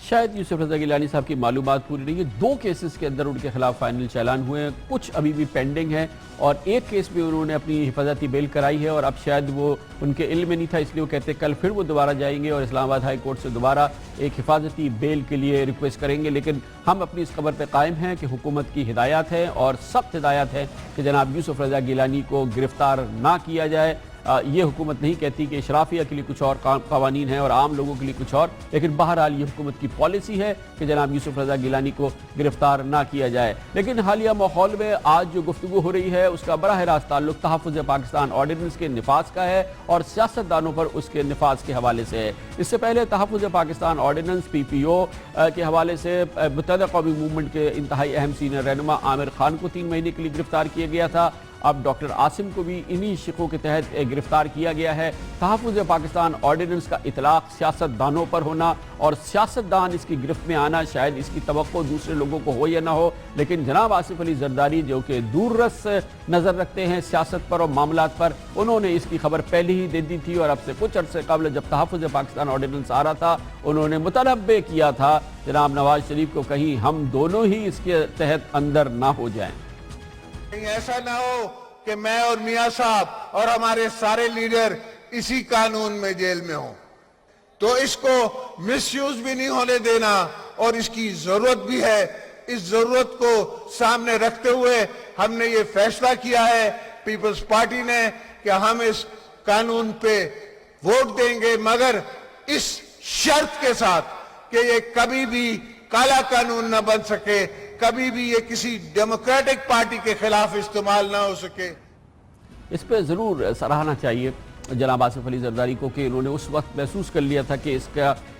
शायद यूसुफ रज़ा गिलानी साहब की मालूमात पूरी नहीं है। 2 केसेस के अंदर उनके खिलाफ फाइनल चालान हुए हैं, कुछ अभी भी पेंडिंग है, और एक केस में उन्होंने अपनी हिफाजती बेल कराई है, और अब शायद वो उनके इल्म में नहीं था, इसलिए वो कहते कल फिर वो दोबारा जाएंगे और इस्लामाबाद हाई कोर्ट से दोबारा एक हिफाजती बेल के लिए रिक्वेस्ट करेंगे। लेकिन हम अपनी इस खबर पर कायम हैं कि हुकूमत की हिदायत है और सख्त हिदायत है कि जनाब यूसुफ रज़ा गिलानी को गिरफ्तार ना किया जाए। ये हुकूमत नहीं कहती कि इशराफिया के लिए कुछ और कवानीन हैं और आम लोगों के लिए कुछ और, लेकिन बहरहाल ये हुकूमत की पॉलिसी है कि जनाब यूसुफ रज़ा गिलानी को गिरफ्तार ना किया जाए। लेकिन हालिया माहौल में आज जो गुफ्तगू हो रही है उसका बराह रास्त ताल्लुक तहफ़्फ़ुज़ पाकिस्तान ऑर्डिनेंस के निफाज का है और सियासतदानों पर उसके निफाज के हवाले से है। इससे पहले तहफ़्फ़ुज़ पाकिस्तान ऑर्डिनेंस PPO के हवाले से मुत्तहिदा कौमी मूवमेंट के इंतहाई अहम सीनियर रहनुमा आमिर खान को 3 महीने के लिए गिरफ्तार किया गया था। اب ڈاکٹر عاصم کو بھی انہی شقوں کے تحت گرفتار کیا گیا ہے۔ تحفظ پاکستان آرڈیننس کا اطلاق سیاست دانوں پر ہونا اور سیاست دان اس کی گرفت میں آنا، شاید اس کی توقع دوسرے لوگوں کو ہو یا نہ ہو، لیکن جناب آصف علی زرداری جو کہ دور رس نظر رکھتے ہیں سیاست پر اور معاملات پر، انہوں نے اس کی خبر پہلے ہی دے دی تھی، اور اب سے کچھ عرصے قبل جب تحفظ پاکستان آرڈیننس آ رہا تھا انہوں نے متنبع کیا تھا جناب نواز شریف کو کہیں ہم دونوں ہی اس کے تحت اندر نہ ہو جائیں۔ ایسا نہ ہو کہ میں اور میاں صاحب اور ہمارے سارے لیڈر اسی قانون میں جیل میں ہوں، تو اس کو مس یوز بھی نہیں ہونے دینا، اور اس کی ضرورت بھی ہے۔ اس ضرورت کو سامنے رکھتے ہوئے ہم نے یہ فیصلہ کیا ہے پیپلز پارٹی نے کہ ہم اس قانون پہ ووٹ دیں گے، مگر اس شرط کے ساتھ کہ یہ کبھی بھی کالا قانون نہ بن سکے، کبھی بھی یہ کسی ڈیموکریٹک پارٹی کے خلاف استعمال نہ ہو سکے۔ اس پہ ضرور سراہنا چاہیے جناب آصف علی زرداری کو کہ انہوں نے اس وقت محسوس کر لیا تھا کہ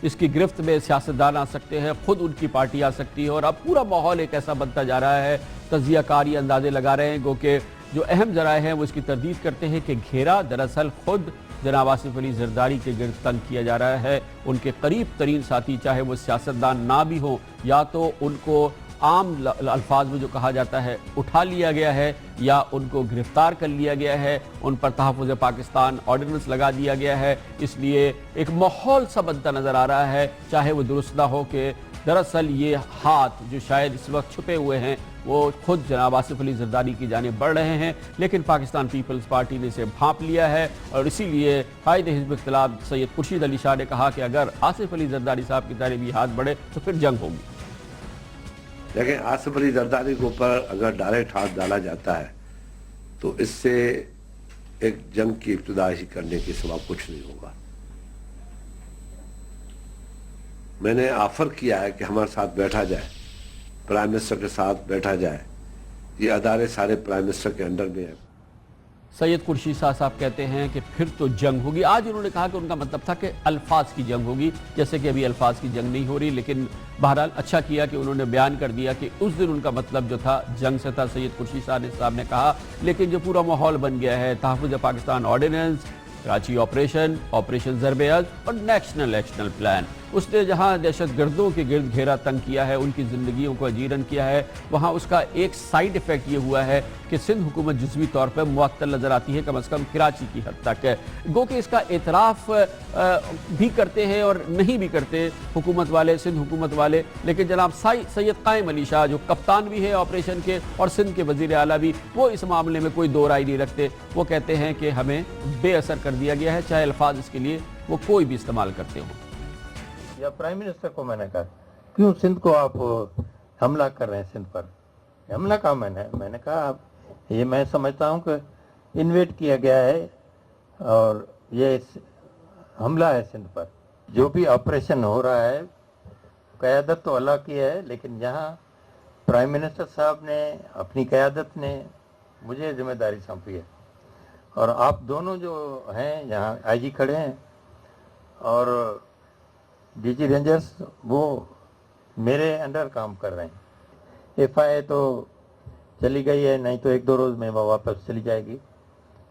اس کی گرفت میں سیاستدان آ سکتے ہیں، خود ان کی پارٹی آ سکتی ہے، اور اب پورا ماحول ایک ایسا بنتا جا رہا ہے، تجزیہ کاری اندازے لگا رہے ہیں گو کہ جو اہم ذرائع ہیں وہ اس کی تردید کرتے ہیں کہ گھیرا دراصل خود جناب آصف علی زرداری کے گرد تنگ کیا جا رہا ہے۔ ان کے قریب ترین ساتھی چاہے وہ سیاستدان نہ بھی ہوں، یا تو ان کو عام الفاظ میں جو کہا جاتا ہے اٹھا لیا گیا ہے، یا ان کو گرفتار کر لیا گیا ہے، ان پر تحفظ پاکستان آرڈیننس لگا دیا گیا ہے۔ اس لیے ایک ماحول سا بنتا نظر آ رہا ہے، چاہے وہ درست نہ ہو، کہ دراصل یہ ہاتھ جو شاید اس وقت چھپے ہوئے ہیں وہ خود جناب آصف علی زرداری کی جانب بڑھ رہے ہیں، لیکن پاکستان پیپلز پارٹی نے اسے بھانپ لیا ہے، اور اسی لیے قائد حزب اختلاف سید خورشید علی شاہ نے کہا کہ اگر آصف علی زرداری صاحب کی طرف یہ ہاتھ بڑھے تو پھر جنگ ہوگی۔ لیکن آصف علی زرداری کے اوپر اگر ڈائریکٹ ہاتھ ڈالا جاتا ہے تو اس سے ایک جنگ کی ابتدا ہی کرنے کے سوا کچھ نہیں ہوگا۔ میں نے آفر کیا ہے کہ ہمارے ساتھ بیٹھا جائے، پرائم منسٹر کے ساتھ بیٹھا جائے، یہ ادارے سارے پرائم منسٹر کے انڈر میں ہیں۔ سید خورشید صاحب کہتے ہیں کہ پھر تو جنگ ہوگی۔ آج انہوں نے کہا کہ ان کا مطلب تھا کہ الفاظ کی جنگ ہوگی، جیسے کہ ابھی الفاظ کی جنگ نہیں ہو رہی، لیکن بہرحال اچھا کیا کہ انہوں نے بیان کر دیا کہ اس دن ان کا مطلب جو تھا جنگ سے تھا۔ سید خورشید صاحب نے کہا لیکن جو پورا ماحول بن گیا ہے، تحفظ پاکستان آرڈیننس، کراچی آپریشن ضرب عزم اور نیشنل ایکشن پلان، اس نے جہاں دہشت گردوں کے گرد گھیرا تنگ کیا ہے، ان کی زندگیوں کو اجیرن کیا ہے، وہاں اس کا ایک سائیڈ ایفیکٹ یہ ہوا ہے کہ سندھ حکومت جزوی طور پر معطل نظر آتی ہے، کم از کم کراچی کی حد تک۔ گو کہ اس کا اعتراف بھی کرتے ہیں اور نہیں بھی کرتے حکومت والے، سندھ حکومت والے، لیکن جناب سید قائم علی شاہ جو کپتان بھی ہے آپریشن کے اور سندھ کے وزیر اعلیٰ بھی، وہ اس معاملے میں کوئی دو رائے نہیں رکھتے۔ وہ کہتے ہیں کہ ہمیں بے اثر کر دیا گیا ہے، چاہے الفاظ اس کے لیے وہ کوئی بھی استعمال کرتے ہوں۔ یا پرائم منسٹر کو میں نے کہا کیوں سندھ کو آپ حملہ کر رہے ہیں، سندھ پر حملہ کہا میں نے کہا یہ میں سمجھتا ہوں کہ انویٹ کیا گیا ہے اور یہ حملہ ہے سندھ پر۔ جو بھی آپریشن ہو رہا ہے قیادت تو اللہ کی ہے، لیکن یہاں پرائم منسٹر صاحب نے اپنی قیادت نے مجھے ذمہ داری سونپی ہے، اور آپ دونوں جو ہیں یہاں آئی جی کھڑے ہیں اور ڈی جی رینجرز، وہ میرے انڈر کام کر رہے ہیں۔ ایف آئی اے تو چلی گئی ہے، نہیں تو ایک دو روز میں وہ واپس چلی جائے گی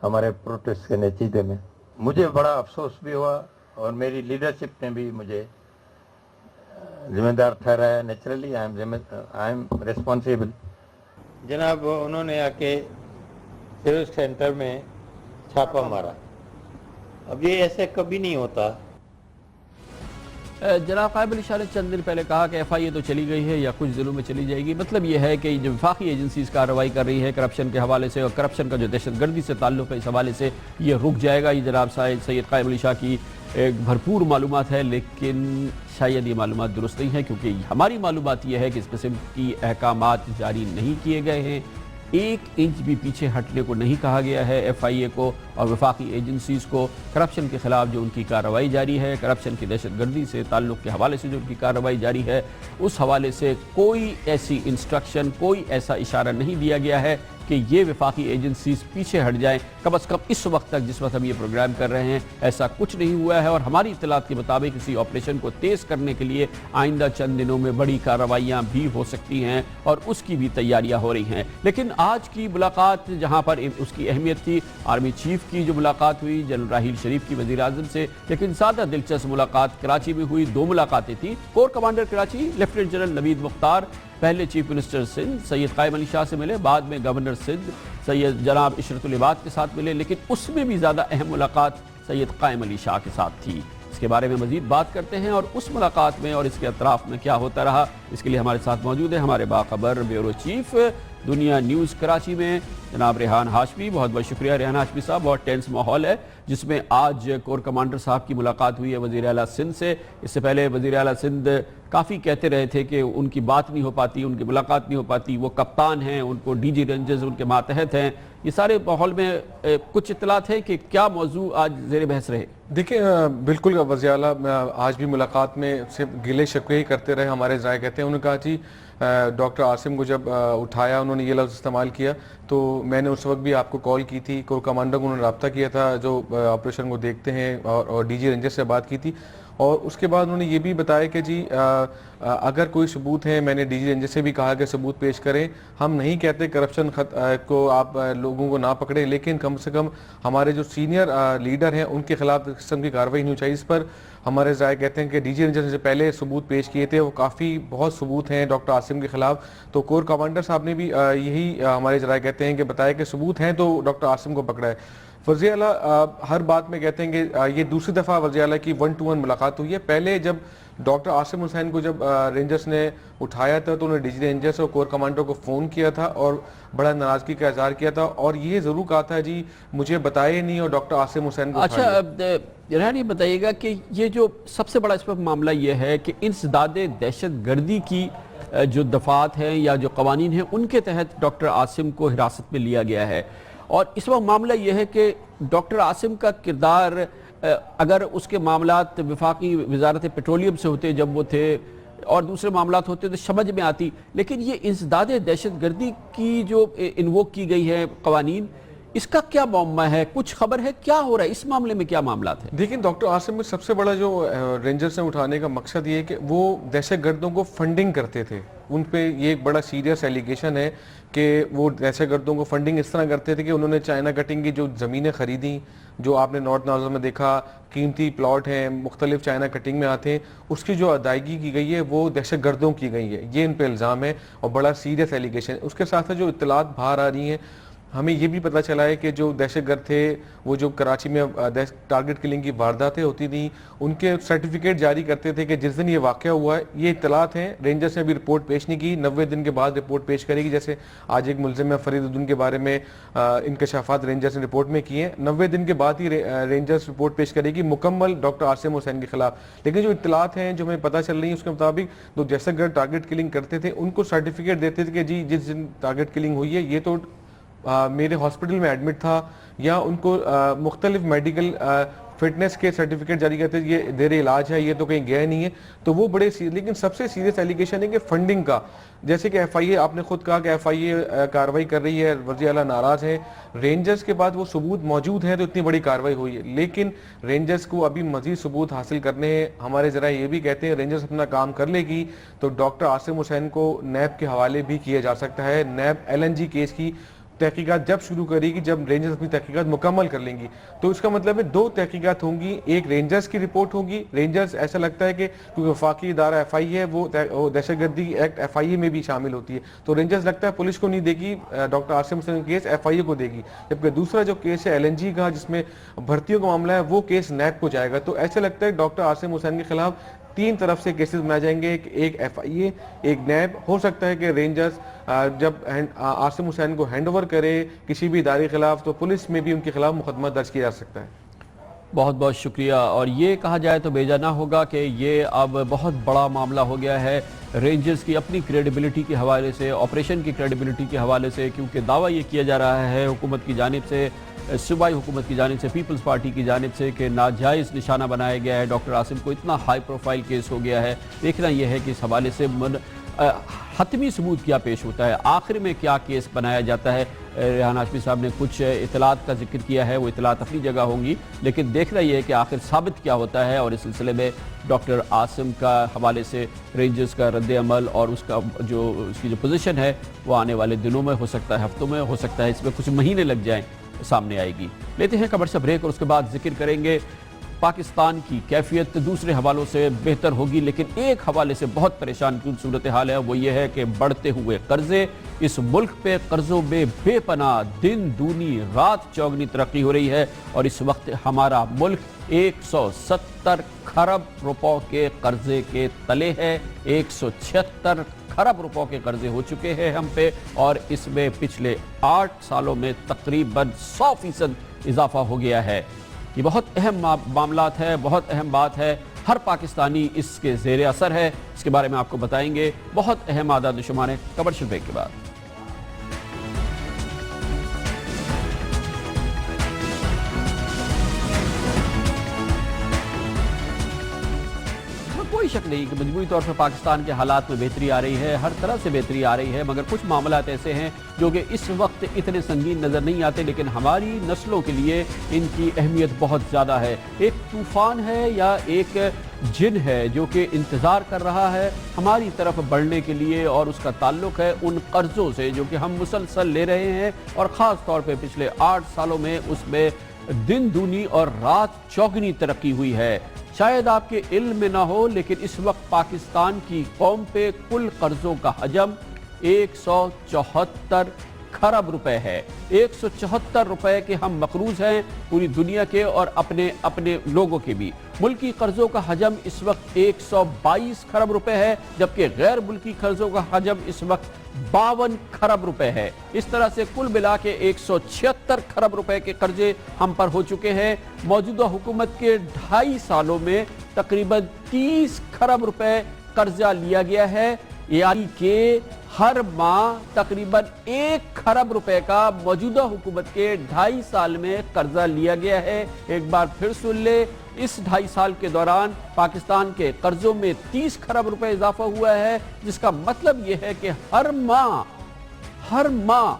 ہمارے پروٹیسٹ کے نتیجے میں۔ مجھے بڑا افسوس بھی ہوا اور میری لیڈرشپ نے بھی مجھے ذمہ دار ٹھہرایا۔ Naturally I am responsible. جناب انہوں نے آ کے سروس سینٹر میں چھاپا مارا، اب یہ ایسے کبھی نہیں ہوتا۔ جناب قائم علی شاہ نے چند دن پہلے کہا کہ ایف آئی اے تو چلی گئی ہے یا کچھ دنوں میں چلی جائے گی، مطلب یہ ہے کہ جو وفاقی ایجنسیز کارروائی کر رہی ہے کرپشن کے حوالے سے، اور کرپشن کا جو دہشت گردی سے تعلق ہے اس حوالے سے یہ رک جائے گا۔ یہ جناب سید قائم علی شاہ کی ایک بھرپور معلومات ہے، لیکن شاید یہ معلومات درست نہیں ہے، کیونکہ ہماری معلومات یہ ہے کہ اس قسم کی احکامات جاری نہیں کیے گئے ہیں، ایک انچ بھی پیچھے ہٹنے کو نہیں کہا گیا ہے ایف آئی اے کو اور وفاقی ایجنسیز کو۔ کرپشن کے خلاف جو ان کی کارروائی جاری ہے، کرپشن کی دہشت گردی سے تعلق کے حوالے سے جو ان کی کارروائی جاری ہے، اس حوالے سے کوئی ایسی انسٹرکشن، کوئی ایسا اشارہ نہیں دیا گیا ہے کہ یہ وفاقی ایجنسیز پیچھے ہٹ جائیں. کم از کم اس وقت تک جس وقت ہم یہ پروگرام کر رہے ہیں ایسا کچھ نہیں ہوا ہے، اور ہماری اطلاعات کے مطابق اسی آپریشن کو تیز کرنے کے لیے آئندہ چند دنوں میں بڑی کارروائیاں بھی ہو سکتی ہیں اور اس کی بھی تیاریاں ہو رہی ہیں. لیکن آج کی ملاقات جہاں پر اس کی اہمیت تھی، آرمی چیف کی جو ملاقات ہوئی جنرل راحیل شریف کی وزیر اعظم سے، لیکن زیادہ دلچسپ ملاقات کراچی میں ہوئی. 2 ملاقاتیں تھیں. Corps commander Karachi lieutenant general Naveed Mukhtar پہلے چیف منسٹر سندھ سید قائم علی شاہ سے ملے، بعد میں گورنر سندھ سید جناب عشرت العباد کے ساتھ ملے، لیکن اس میں بھی زیادہ اہم ملاقات سید قائم علی شاہ کے ساتھ تھی. اس کے بارے میں مزید بات کرتے ہیں اور اس ملاقات میں اور اس کے اطراف میں کیا ہوتا رہا، اس کے لیے ہمارے ساتھ موجود ہے ہمارے باخبر بیورو چیف دنیا نیوز کراچی میں جناب ریحان ہاشمی. بہت بہت شکریہ ریحان ہاشمی صاحب. بہت ٹینس ماحول ہے جس میں آج کور کمانڈر صاحب کی ملاقات ہوئی ہے وزیر اعلیٰ سندھ سے. اس سے پہلے وزیر اعلیٰ سندھ کافی کہتے رہے تھے کہ ان کی بات نہیں ہو پاتی، ان کی ملاقات نہیں ہو پاتی، وہ کپتان ہیں، ان کو ڈی جی رینجرز ان کے ماتحت ہیں. یہ سارے ماحول میں کچھ اطلاعات ہیں کہ کیا موضوع آج زیر بحث رہے؟ دیکھیں بالکل وزیر اعلیٰ آج بھی ملاقات میں صرف گلے شکوے ہی کرتے رہے. ہمارے ذرائع کہتے ہیں انہوں نے کہا جی ڈاکٹر عاصم کو جب اٹھایا انہوں نے یہ لفظ استعمال کیا تو میں نے اس وقت بھی آپ کو کال کی تھی، کور کمانڈر کو انہوں نے رابطہ کیا تھا جو آپریشن کو دیکھتے ہیں اور ڈی جی رینجر سے بات کی تھی. اور اس کے بعد انہوں نے یہ بھی بتایا کہ جی اگر کوئی ثبوت ہے، میں نے ڈی جی رینجر سے بھی کہا کہ ثبوت پیش کریں. ہم نہیں کہتے کرپشن کو آپ لوگوں کو نہ پکڑیں، لیکن کم سے کم ہمارے جو سینئر لیڈر ہیں ان کے خلاف اس قسم کی کارروائی نہیں ہو چاہیے. اس پر ہمارے ذرائع کہتے ہیں کہ ڈی جی رینجر سے پہلے ثبوت پیش کیے تھے، وہ کافی بہت ثبوت ہیں ڈاکٹر عاصم کے خلاف. تو کور کمانڈر صاحب نے بھی یہی ہمارے ذرائع کہتے ہیں کہ بتایا کہ ثبوت ہیں تو ڈاکٹر عاصم کو پکڑا ہے. وزیر اعلیٰ ہر بات میں کہتے ہیں کہ یہ دوسری دفعہ وزیر اعلیٰ کی 1-to-1 ملاقات ہوئی ہے. پہلے جب ڈاکٹر عاصم حسین کو جب رینجرز نے اٹھایا تھا تو انہوں نے ڈی جی رینجرز اور کور کمانڈر کو فون کیا تھا اور بڑا ناراضگی کا اظہار کیا تھا اور یہ ضرور کہا تھا جی مجھے بتائے نہیں اور ڈاکٹر عاصم حسین کو. اچھا ریحان یہ بتائیے گا کہ یہ جو سب سے بڑا اس پر معاملہ یہ ہے کہ انسداد دہشت گردی کی جو دفعات ہیں یا جو قوانین ہیں ان کے تحت ڈاکٹر عاصم کو حراست میں لیا گیا ہے، اور اس وقت معاملہ یہ ہے کہ ڈاکٹر عاصم کا کردار اگر اس کے معاملات وفاقی وزارت پیٹرولیم سے ہوتے جب وہ تھے اور دوسرے معاملات ہوتے تو سمجھ میں آتی، لیکن یہ انسداد دہشت گردی کی جو انووک کی گئی ہے قوانین، اس کا کیا معمہ ہے؟ کچھ خبر ہے کیا ہو رہا ہے اس معاملے میں؟ کیا معاملات ہیں؟ دیکھیں ڈاکٹر عاصم میں سب سے بڑا جو رینجر سے اٹھانے کا مقصد یہ ہے کہ وہ دہشت گردوں کو فنڈنگ کرتے تھے. ان پہ یہ ایک بڑا سیریس ایلیگیشن ہے کہ وہ دہشت گردوں کو فنڈنگ اس طرح کرتے تھے کہ انہوں نے چائنا کٹنگ کی جو زمینیں خریدیں، جو آپ نے نارتھ ناظر میں دیکھا قیمتی پلاٹ ہیں مختلف چائنا کٹنگ میں آتے ہیں، اس کی جو ادائیگی کی گئی ہے وہ دہشت گردوں کی گئی ہے. یہ ان پہ الزام ہے اور بڑا سیریس ایلیگیشن ہے. اس کے ساتھ جو اطلاعات باہر آ رہی ہیں ہمیں یہ بھی پتہ چلا ہے کہ جو دہشت گرد تھے وہ جو کراچی میں ٹارگٹ کلنگ کی وارداتیں ہوتی تھیں ان کے سرٹیفکیٹ جاری کرتے تھے کہ جس دن یہ واقعہ ہوا ہے. یہ اطلاعات ہیں، رینجرز نے ابھی رپورٹ پیش نہیں کی، 90 دن کے بعد رپورٹ پیش کرے گی. جیسے آج ایک ملزم ہے فرید الدین کے بارے میں انکشافات رینجرز نے رپورٹ میں کیے ہیں، 90 دن کے بعد ہی رینجرز رپورٹ پیش کرے گی مکمل ڈاکٹر عاصم حسین کے خلاف. لیکن جو اطلاعات ہیں جو ہمیں پتہ چل رہی ہیں اس کے مطابق جو دہشت گرد ٹارگٹ کلنگ کرتے تھے ان کو سرٹیفکیٹ دیتے تھے کہ جی جس دن ٹارگٹ کلنگ ہوئی ہے یہ تو میرے ہاسپٹل میں ایڈمٹ تھا، یا ان کو مختلف میڈیکل فٹنس کے سرٹیفکیٹ جاری کرتے ہیں یہ زیر علاج ہے، یہ تو کہیں گیا نہیں ہے. تو وہ بڑے لیکن سب سے سیریس ایلیگیشن ہے کہ فنڈنگ کا. جیسے کہ ایف آئی اے آپ نے خود کہا کہ ایف آئی اے کارروائی کر رہی ہے، وزیر اعلیٰ ناراض ہیں. رینجرز کے بعد وہ ثبوت موجود ہیں تو اتنی بڑی کارروائی ہوئی ہے، لیکن رینجرز کو ابھی مزید ثبوت حاصل کرنے ہیں. ہمارے ذرائع یہ بھی کہتے ہیں رینجرز اپنا کام کر لے گی تو ڈاکٹر عاصم حسین کو نیب کے حوالے بھی کیا جا سکتا ہے. NAB L N G case کی تحقیقات جب شروع کرے گی جب رینجرز اپنی تحقیقات مکمل کر لیں گی. تو اس کا مطلب ہے 2 تحقیقات ہوں گی، ایک رینجرز کی رپورٹ ہوگی. رینجرز ایسا لگتا ہے کہ کیونکہ وفاقی ادارہ ایف آئی ہے وہ دہشت گردی ایکٹ ایف آئی اے میں بھی شامل ہوتی ہے، تو رینجرز لگتا ہے پولیس کو نہیں دے گی، ڈاکٹر عاصم حسین کیس ایف آئی اے کو دے گی. جبکہ دوسرا جو کیس ہے ایل این جی کا جس میں بھرتیوں کا معاملہ ہے وہ کیس نیب کو جائے گا. تو ایسا لگتا ہے ڈاکٹر عاصم حسین کے خلاف 3 طرف سے کیسز بنائے جائیں گے، ایک ایف آئی اے، ایک نیب. ہو سکتا ہے کہ رینجرز جب عاصم حسین کو ہینڈ اوور کرے کسی بھی ادارے کے خلاف تو پولیس میں بھی ان کے خلاف مقدمہ درج کیا جا سکتا ہے. بہت بہت شکریہ. اور یہ کہا جائے تو بے جا نہ ہوگا کہ یہ اب بہت بڑا معاملہ ہو گیا ہے رینجرز کی اپنی کریڈیبلٹی کے حوالے سے، آپریشن کی کریڈیبلٹی کے حوالے سے، کیونکہ دعویٰ یہ کیا جا رہا ہے حکومت کی جانب سے، صوبائی حکومت کی جانب سے، پیپلز پارٹی کی جانب سے کہ ناجائز نشانہ بنایا گیا ہے ڈاکٹر عاصم کو. اتنا ہائی پروفائل کیس ہو گیا ہے. دیکھنا یہ ہے کہ اس حوالے سے हतमी सबूत क्या पेश होता है, आखिर में क्या केस बनाया जाता है। रेहान हाशमी साहब ने कुछ इतलात का जिक्र किया है, वो इतलात अपनी जगह होंगी, लेकिन देखना ये है कि आखिर साबित क्या होता है। और इस सिलसिले में डॉक्टर आसिम का हवाले से रेंजर्स का रद्द अमल और उसकी जो पोजीशन है वो आने वाले दिनों में हो सकता है, हफ्तों में हो सकता है, इसमें कुछ महीने लग जाएं, सामने आएगी। लेते हैं कमर्शियल ब्रेक और उसके बाद जिक्र करेंगे पाकिस्तान की कैफियत दूसरे हवालों से बेहतर होगी, लेकिन एक हवाले से बहुत परेशान कुन सूरत हाल है, वो ये है कि बढ़ते हुए कर्जे। इस मुल्क पे कर्जों में बेपनाह दिन दूनी रात चौगनी तरक्की हो रही है और इस वक्त हमारा मुल्क 170 खरब रुपयों के कर्जे के तले है। 176 खरब रुपयों के कर्जे हो चुके हैं हम पे और इसमें पिछले 8 सालों में तकरीबन 100% इजाफा हो गया है। ये बहुत अहम मामलात है, बहुत अहम बात है, हर पाकिस्तानी इसके ज़ेरे असर है। इसके बारे में आपको बताएंगे, बहुत अहम आदाद शुमार है कमर्शियल ब्रेक के बाद। कोई शक नहीं कि मजबूरी तौर पर पाकिस्तान के हालात में बेहतरी आ रही है, हर तरह से बेहतरी आ रही है, मगर कुछ मामलात ऐसे हैं जो कि इस वक्त इतने संगीन नज़र नहीं आते, लेकिन हमारी नस्लों के लिए इनकी अहमियत बहुत ज़्यादा है। एक तूफ़ान है या एक जिन है जो कि इंतज़ार कर रहा है हमारी तरफ बढ़ने के लिए, और उसका ताल्लुक़ है उन कर्ज़ों से जो कि हम मुसलसल ले रहे हैं और ख़ास तौर पर पिछले 8 सालों में उसमें दिन दूनी और रात चौगनी तरक्की हुई है। शायद आपके इल्म में ना हो, लेकिन इस वक्त पाकिस्तान की कौम पे कुल कर्जों का हजम 174 खरब रुपए है। 174 रुपए के हम मकरूज हैं पूरी दुनिया के और अपने अपने लोगों के भी। मुल्की कर्जों का हजम इस वक्त 122 खरब रुपए है, जबकि गैर मुल्की कर्जों का हजम इस वक्त 52 खरब रुपए है। इस तरह से कुल मिला के 176 खरब रुपए के कर्जे हम पर हो चुके हैं। मौजूदा हुकूमत के 2.5 सालों में तकरीबन 30 खरब रुपए कर्जा लिया गया है, यानी कि हर माह तकरीबन 1 खरब रुपए का मौजूदा हुकूमत के 2.5 साल में कर्जा लिया गया है। एक बार फिर सुन ले, इस 2.5 साल के दौरान पाकिस्तान के कर्जों में 30 खरब रुपए इजाफा हुआ है, जिसका मतलब यह है कि हर माह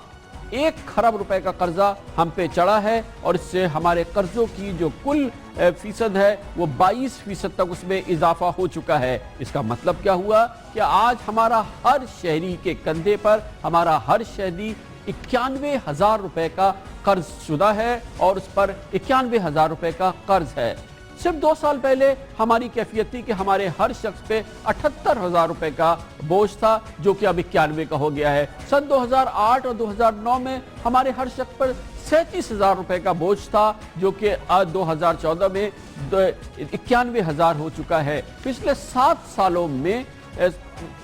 1 खरब रुपए का कर्जा हम पे चढ़ा है और इससे हमारे कर्जों की जो कुल फीसद है वो 22% तक उसमें इजाफा हो चुका है। इसका मतलब क्या हुआ कि आज हमारा हर शहरी के कंधे पर हमारा हर शहरी 91,000 रुपए का कर्ज शुदा है और उस पर 91,000 रुपए का कर्ज है। सिर्फ 2 साल पहले हमारी कैफियत थी कि हमारे हर शख्स पे 78,000 रुपए का बोझ था, जो कि अब 91 का हो गया है। सन 2008 और 2009 में हमारे हर शख्स पर 37,000 रुपए का बोझ था, जो कि आज 2014 में 91,000 हो चुका है। पिछले 7 सालों में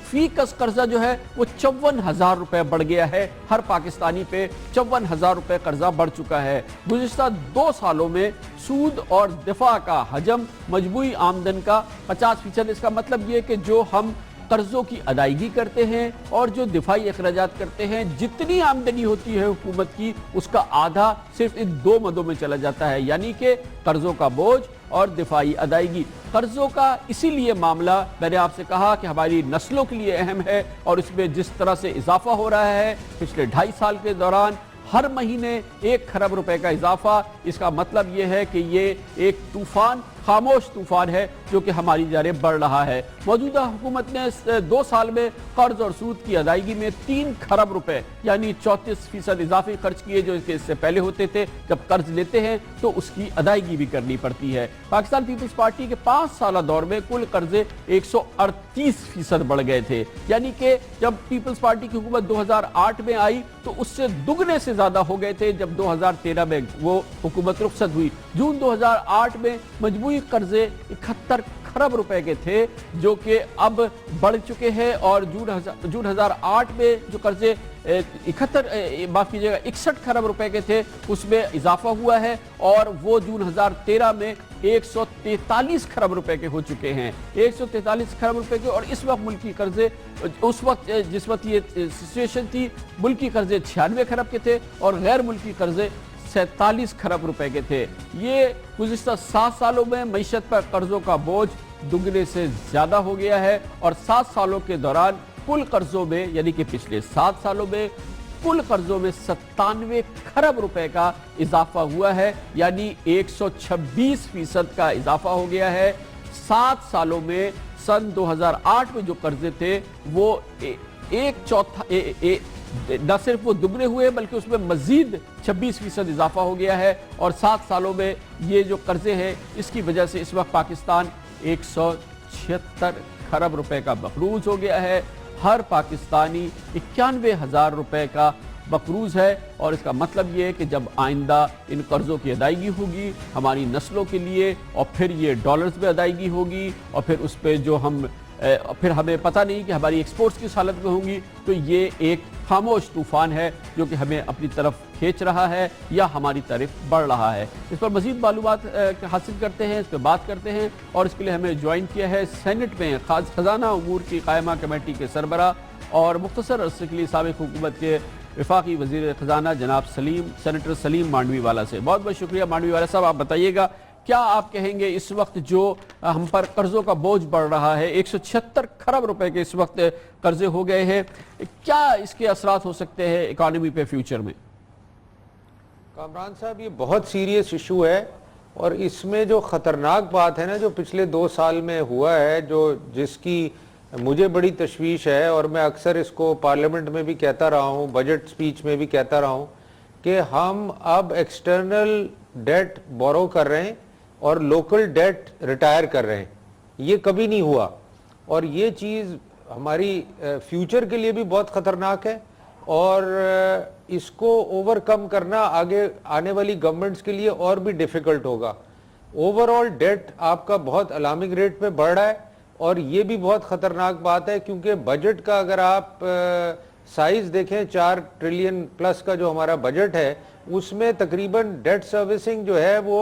फी कस कर्जा जो है वो 54,000 रुपए बढ़ गया है। हर पाकिस्तानी पे 54,000 रुपए कर्जा बढ़ चुका है। गुज़िश्ता 2 सालों में सूद और दिफा का हजम मजबूरी आमदन का 50%। इसका मतलब ये कि जो हम कर्जों की अदायगी करते हैं और जो दिफाई अखराजात करते हैं, जितनी आमदनी होती है हुकूमत की उसका आधा सिर्फ इन 2 मदों में चला जाता है, यानी कि कर्जों का बोझ और दिफाई अदायगी। कर्जों का इसीलिए मामला मैंने आपसे कहा कि हमारी नस्लों के लिए अहम है और इसमें जिस तरह से इजाफा हो रहा है पिछले 2.5 साल के दौरान हर महीने 1 खरब रुपए का इजाफा, इसका मतलब ये है कि ये एक तूफान, खामोश तूफान है जो कि हमारी जानिब बढ़ रहा है। मौजूदा हुकूमत ने 2 साल में कर्ज और सूद की अदायगी में 3 खरब रुपए यानी 34% इजाफी खर्च किए, जो इससे पहले होते थे। जब कर्ज लेते हैं तो उसकी अदायगी भी करनी पड़ती है। पाकिस्तान पीपल्स पार्टी के 5 साल दौर में कुल कर्जे 138% बढ़ गए थे, यानी कि जब पीपल्स पार्टी की हुकूमत 2008 में आई तो उससे दुगने से ज्यादा हो गए थे जब 2013 में वो हुकूमत रुखसत हुई। जून 2008 में मजबूरी कर्जे 71 खरब रुपए के थे, जो कि अब बढ़ चुके हैं और जून 2008 में जो कर्जे 61 खरब रुपए के थे उसमें इजाफा हुआ है और वो जून 2013 में 143 खरब रुपए के हो चुके हैं। 143 खरब रुपए के, और इस वक्त मुल्की कर्जे, उस वक्त जिस वक्त ये सिचुएशन थी, मुल्की कर्जे 96 खरब के थे और गैर मुल्की कर्जे 47 खरब रुपए के थे। ये गुज़िश्ता 7 सालों में मईशत पर कर्जों का बोझ दुगने से ज्यादा हो गया है और 7 सालों के दौरान कुल कर्जों में यानी कि पिछले 7 सालों में कुल कर्जों में 97 खरब रुपए का इजाफा हुआ है, यानी 126% का इजाफा हो गया है। 7 सालों में सन 2008 में जो कर्जे थे वो एक चौथा न सिर्फ वो दुगने हुए बल्कि उसमें मजीद 26% इजाफा हो गया है। और 7 सालों में ये जो कर्जे हैं इसकी वजह से इस वक्त पाकिस्तान 176 खरब रुपए का मकरूज हो गया है। हर पाकिस्तानी 91,000 रुपए का मकरूज है। और इसका मतलब ये है कि जब आइंदा इन कर्ज़ों की अदायगी होगी हमारी नस्लों के लिए, और फिर ये डॉलर्स में अदायगी होगी, और फिर उस पर जो फिर हमें पता नहीं कि हमारी एक्सपोर्ट्स किस हालत में होंगी, तो ये एक खामोश तूफान है जो कि हमें अपनी तरफ खींच रहा है या हमारी तरफ बढ़ रहा है। इस पर मज़ीद मालूमात हासिल करते हैं, इस पर बात करते हैं। और इसके लिए हमें ज्वाइन किया है सेनेट में खजाना उमूर की कायमा कमेटी के सरबरा और मुख्तसर अरसे के लिए साबिक़ हुकूमत के वफाकी वज़ीर ख़जाना जनाब सेनेटर सलीम मांडवी वाला से। बहुत बहुत शुक्रिया मांडवी वाला साहब। आप बताइएगा क्या आप कहेंगे इस वक्त जो हम पर कर्जों का बोझ बढ़ रहा है, 176 खरब रुपए के इस वक्त कर्जे हो गए हैं, क्या इसके असरात हो सकते हैं इकॉनमी पे फ्यूचर में? कामरान साहब, ये बहुत सीरियस इशू है और इसमें जो ख़तरनाक बात है ना जो पिछले 2 साल में हुआ है, जिसकी मुझे बड़ी तशवीश है और मैं अक्सर इसको पार्लियामेंट में भी कहता रहा हूँ, बजट स्पीच में भी कहता रहा हूँ कि हम अब एक्सटर्नल डेट बोरो कर रहे हैं और लोकल डेट रिटायर कर रहे हैं। ये कभी नहीं हुआ और ये चीज़ हमारी फ्यूचर के लिए भी बहुत ख़तरनाक है और इसको ओवरकम करना आगे आने वाली गवर्नमेंट्स के लिए और भी डिफ़िकल्ट होगा। ओवरऑल डेट आपका बहुत अलार्मिंग रेट पे बढ़ रहा है और ये भी बहुत ख़तरनाक बात है क्योंकि बजट का अगर आप साइज़ देखें 4 ट्रिलियन प्लस का जो हमारा बजट है उसमें तकरीबन डेट सर्विसिंग जो है वो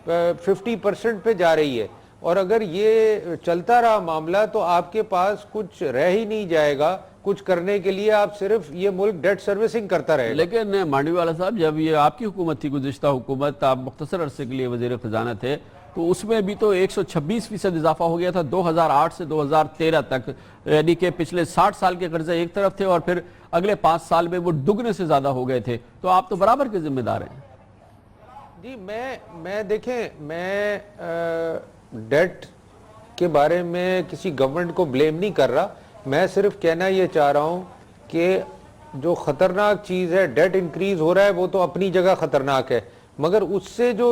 50% पे जा रही है और अगर ये चलता रहा मामला तो आपके पास कुछ रह ही नहीं जाएगा कुछ करने के लिए, आप सिर्फ ये मुल्क डेट सर्विसिंग करता रहेगा। लेकिन मांडवी वाला साहब, जब ये आपकी हुकूमत थी, गुज़िश्ता हुकूमत, आप मुख्तसर अरसे के लिए वज़ीर ख़जाना थे, तो उसमें भी तो 126% इजाफा हो गया था 2008 से 2013 तक, यानी कि पिछले 60 साल के कर्जे एक तरफ थे और फिर अगले 5 साल में वो दुगने से ज़्यादा हो गए थे। तो आप तो बराबर के जिम्मेदार हैं जी। मैं देखें, मैं डेट के बारे में किसी गवर्नमेंट को ब्लेम नहीं कर रहा, मैं सिर्फ कहना ये चाह रहा हूँ कि जो ख़तरनाक चीज़ है, डेट इंक्रीज़ हो रहा है वो तो अपनी जगह ख़तरनाक है, मगर उससे जो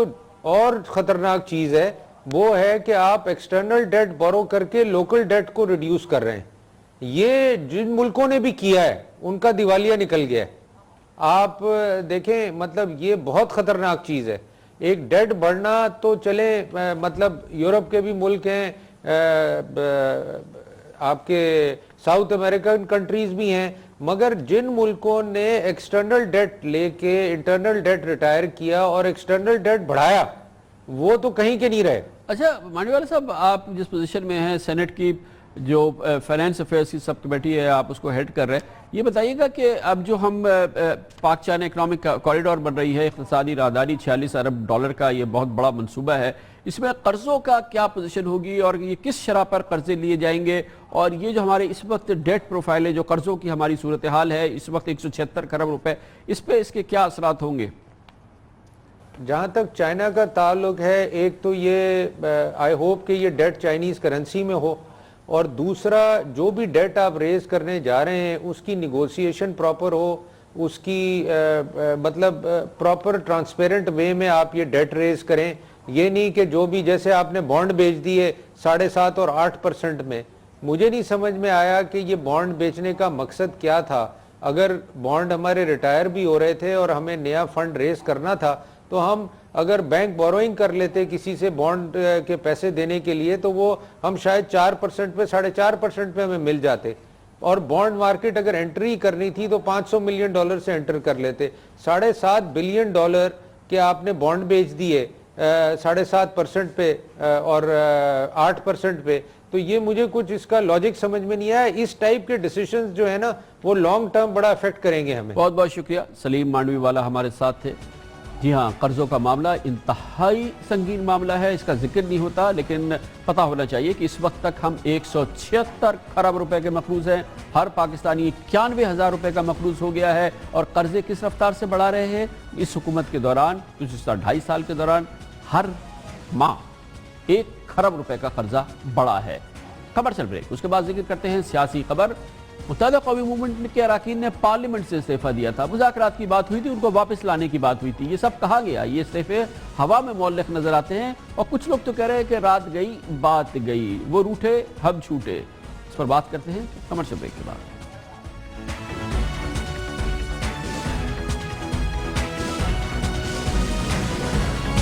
और ख़तरनाक चीज़ है वो है कि आप एक्सटर्नल डेट बोरो करके लोकल डेट को रिड्यूस कर रहे हैं। ये जिन मुल्कों ने भी किया है उनका दिवालिया निकल गया है। आप देखें, मतलब ये बहुत ख़तरनाक चीज़ है। एक डेट बढ़ना तो चले, मतलब यूरोप के भी मुल्क हैं, आपके साउथ अमेरिकन कंट्रीज़ भी हैं, मगर जिन मुल्कों ने एक्सटर्नल डेट लेके इंटरनल डेट रिटायर किया और एक्सटर्नल डेट बढ़ाया वो तो कहीं के नहीं रहे। अच्छा मांडवी वाला साहब, आप जिस पोजीशन में हैं, सेनेट की जो फाइनेंस अफेयर्स की सब कमेटी है, आप उसको हेड कर रहे हैं, ये बताइएगा कि अब जो हम पाक चाइना इकनॉमिक कॉरिडोर बन रही है, इक़्तिसादी राहदारी $46 अरब का ये बहुत बड़ा मंसूबा है, इसमें कर्ज़ों का क्या पोजीशन होगी और ये किस शरह पर कर्जे लिए जाएंगे, और ये जो हमारे इस वक्त डेट प्रोफाइल है, जो कर्ज़ों की हमारी सूरत हाल है इस वक्त 176 खरब रुपए, इस पर इसके क्या असरात होंगे? जहाँ तक चाइना का ताल्लुक है, एक तो ये आई होप कि ये डेट चाइनीज़ करेंसी में हो, और दूसरा जो भी डेट आप रेज करने जा रहे हैं उसकी निगोशिएशन प्रॉपर हो, उसकी मतलब प्रॉपर ट्रांसपेरेंट वे में आप ये डेट रेज करें। ये नहीं कि जो भी, जैसे आपने बॉन्ड बेच दिए 7.5 और 8% में, मुझे नहीं समझ में आया कि ये बॉन्ड बेचने का मकसद क्या था। अगर बॉन्ड हमारे रिटायर भी हो रहे थे और हमें नया फंड रेज करना था तो हम अगर बैंक बोरोइंग कर लेते किसी से बॉन्ड के पैसे देने के लिए तो वो हम शायद 4% पे 4.5% पे हमें मिल जाते, और बॉन्ड मार्केट अगर एंट्री करनी थी तो $500 मिलियन से एंटर कर लेते। $7.5 बिलियन के आपने बॉन्ड बेच दिए 7.5% पे और 8% पे, तो ये मुझे कुछ इसका लॉजिक समझ में नहीं आया। इस टाइप के डिसीजंस जो है ना वो लॉन्ग टर्म बड़ा अफेक्ट करेंगे हमें। बहुत बहुत शुक्रिया। सलीम मांडवी वाला हमारे साथ थे। جی ہاں، قرضوں کا معاملہ انتہائی سنگین معاملہ ہے، اس کا ذکر نہیں ہوتا، لیکن پتہ ہونا چاہیے کہ اس وقت تک ہم 176 کھرب روپے کے مقروض ہیں، ہر پاکستانی 91,000 روپے کا مقروض ہو گیا ہے، اور قرضے کس رفتار سے بڑھا رہے ہیں؟ اس حکومت کے دوران، گزشتہ 2.5 سال کے دوران ہر ماہ 1 کھرب روپے کا قرضہ بڑھا ہے۔ خبر چل بریک، اس کے بعد ذکر کرتے ہیں سیاسی خبر۔ متحدہ قومی موومنٹ کے اراکین نے پارلیمنٹ سے استعفیٰ دیا تھا، مذاکرات کی بات ہوئی تھی، ان کو واپس لانے کی بات ہوئی تھی، یہ سب کہا گیا، یہ استعفے ہوا میں معلق نظر آتے ہیں، اور کچھ لوگ تو کہہ رہے ہیں کہ رات گئی بات گئی، وہ روٹھے ہم چھوٹے۔ اس پر بات کرتے ہیں کمرشل بریک کے بعد۔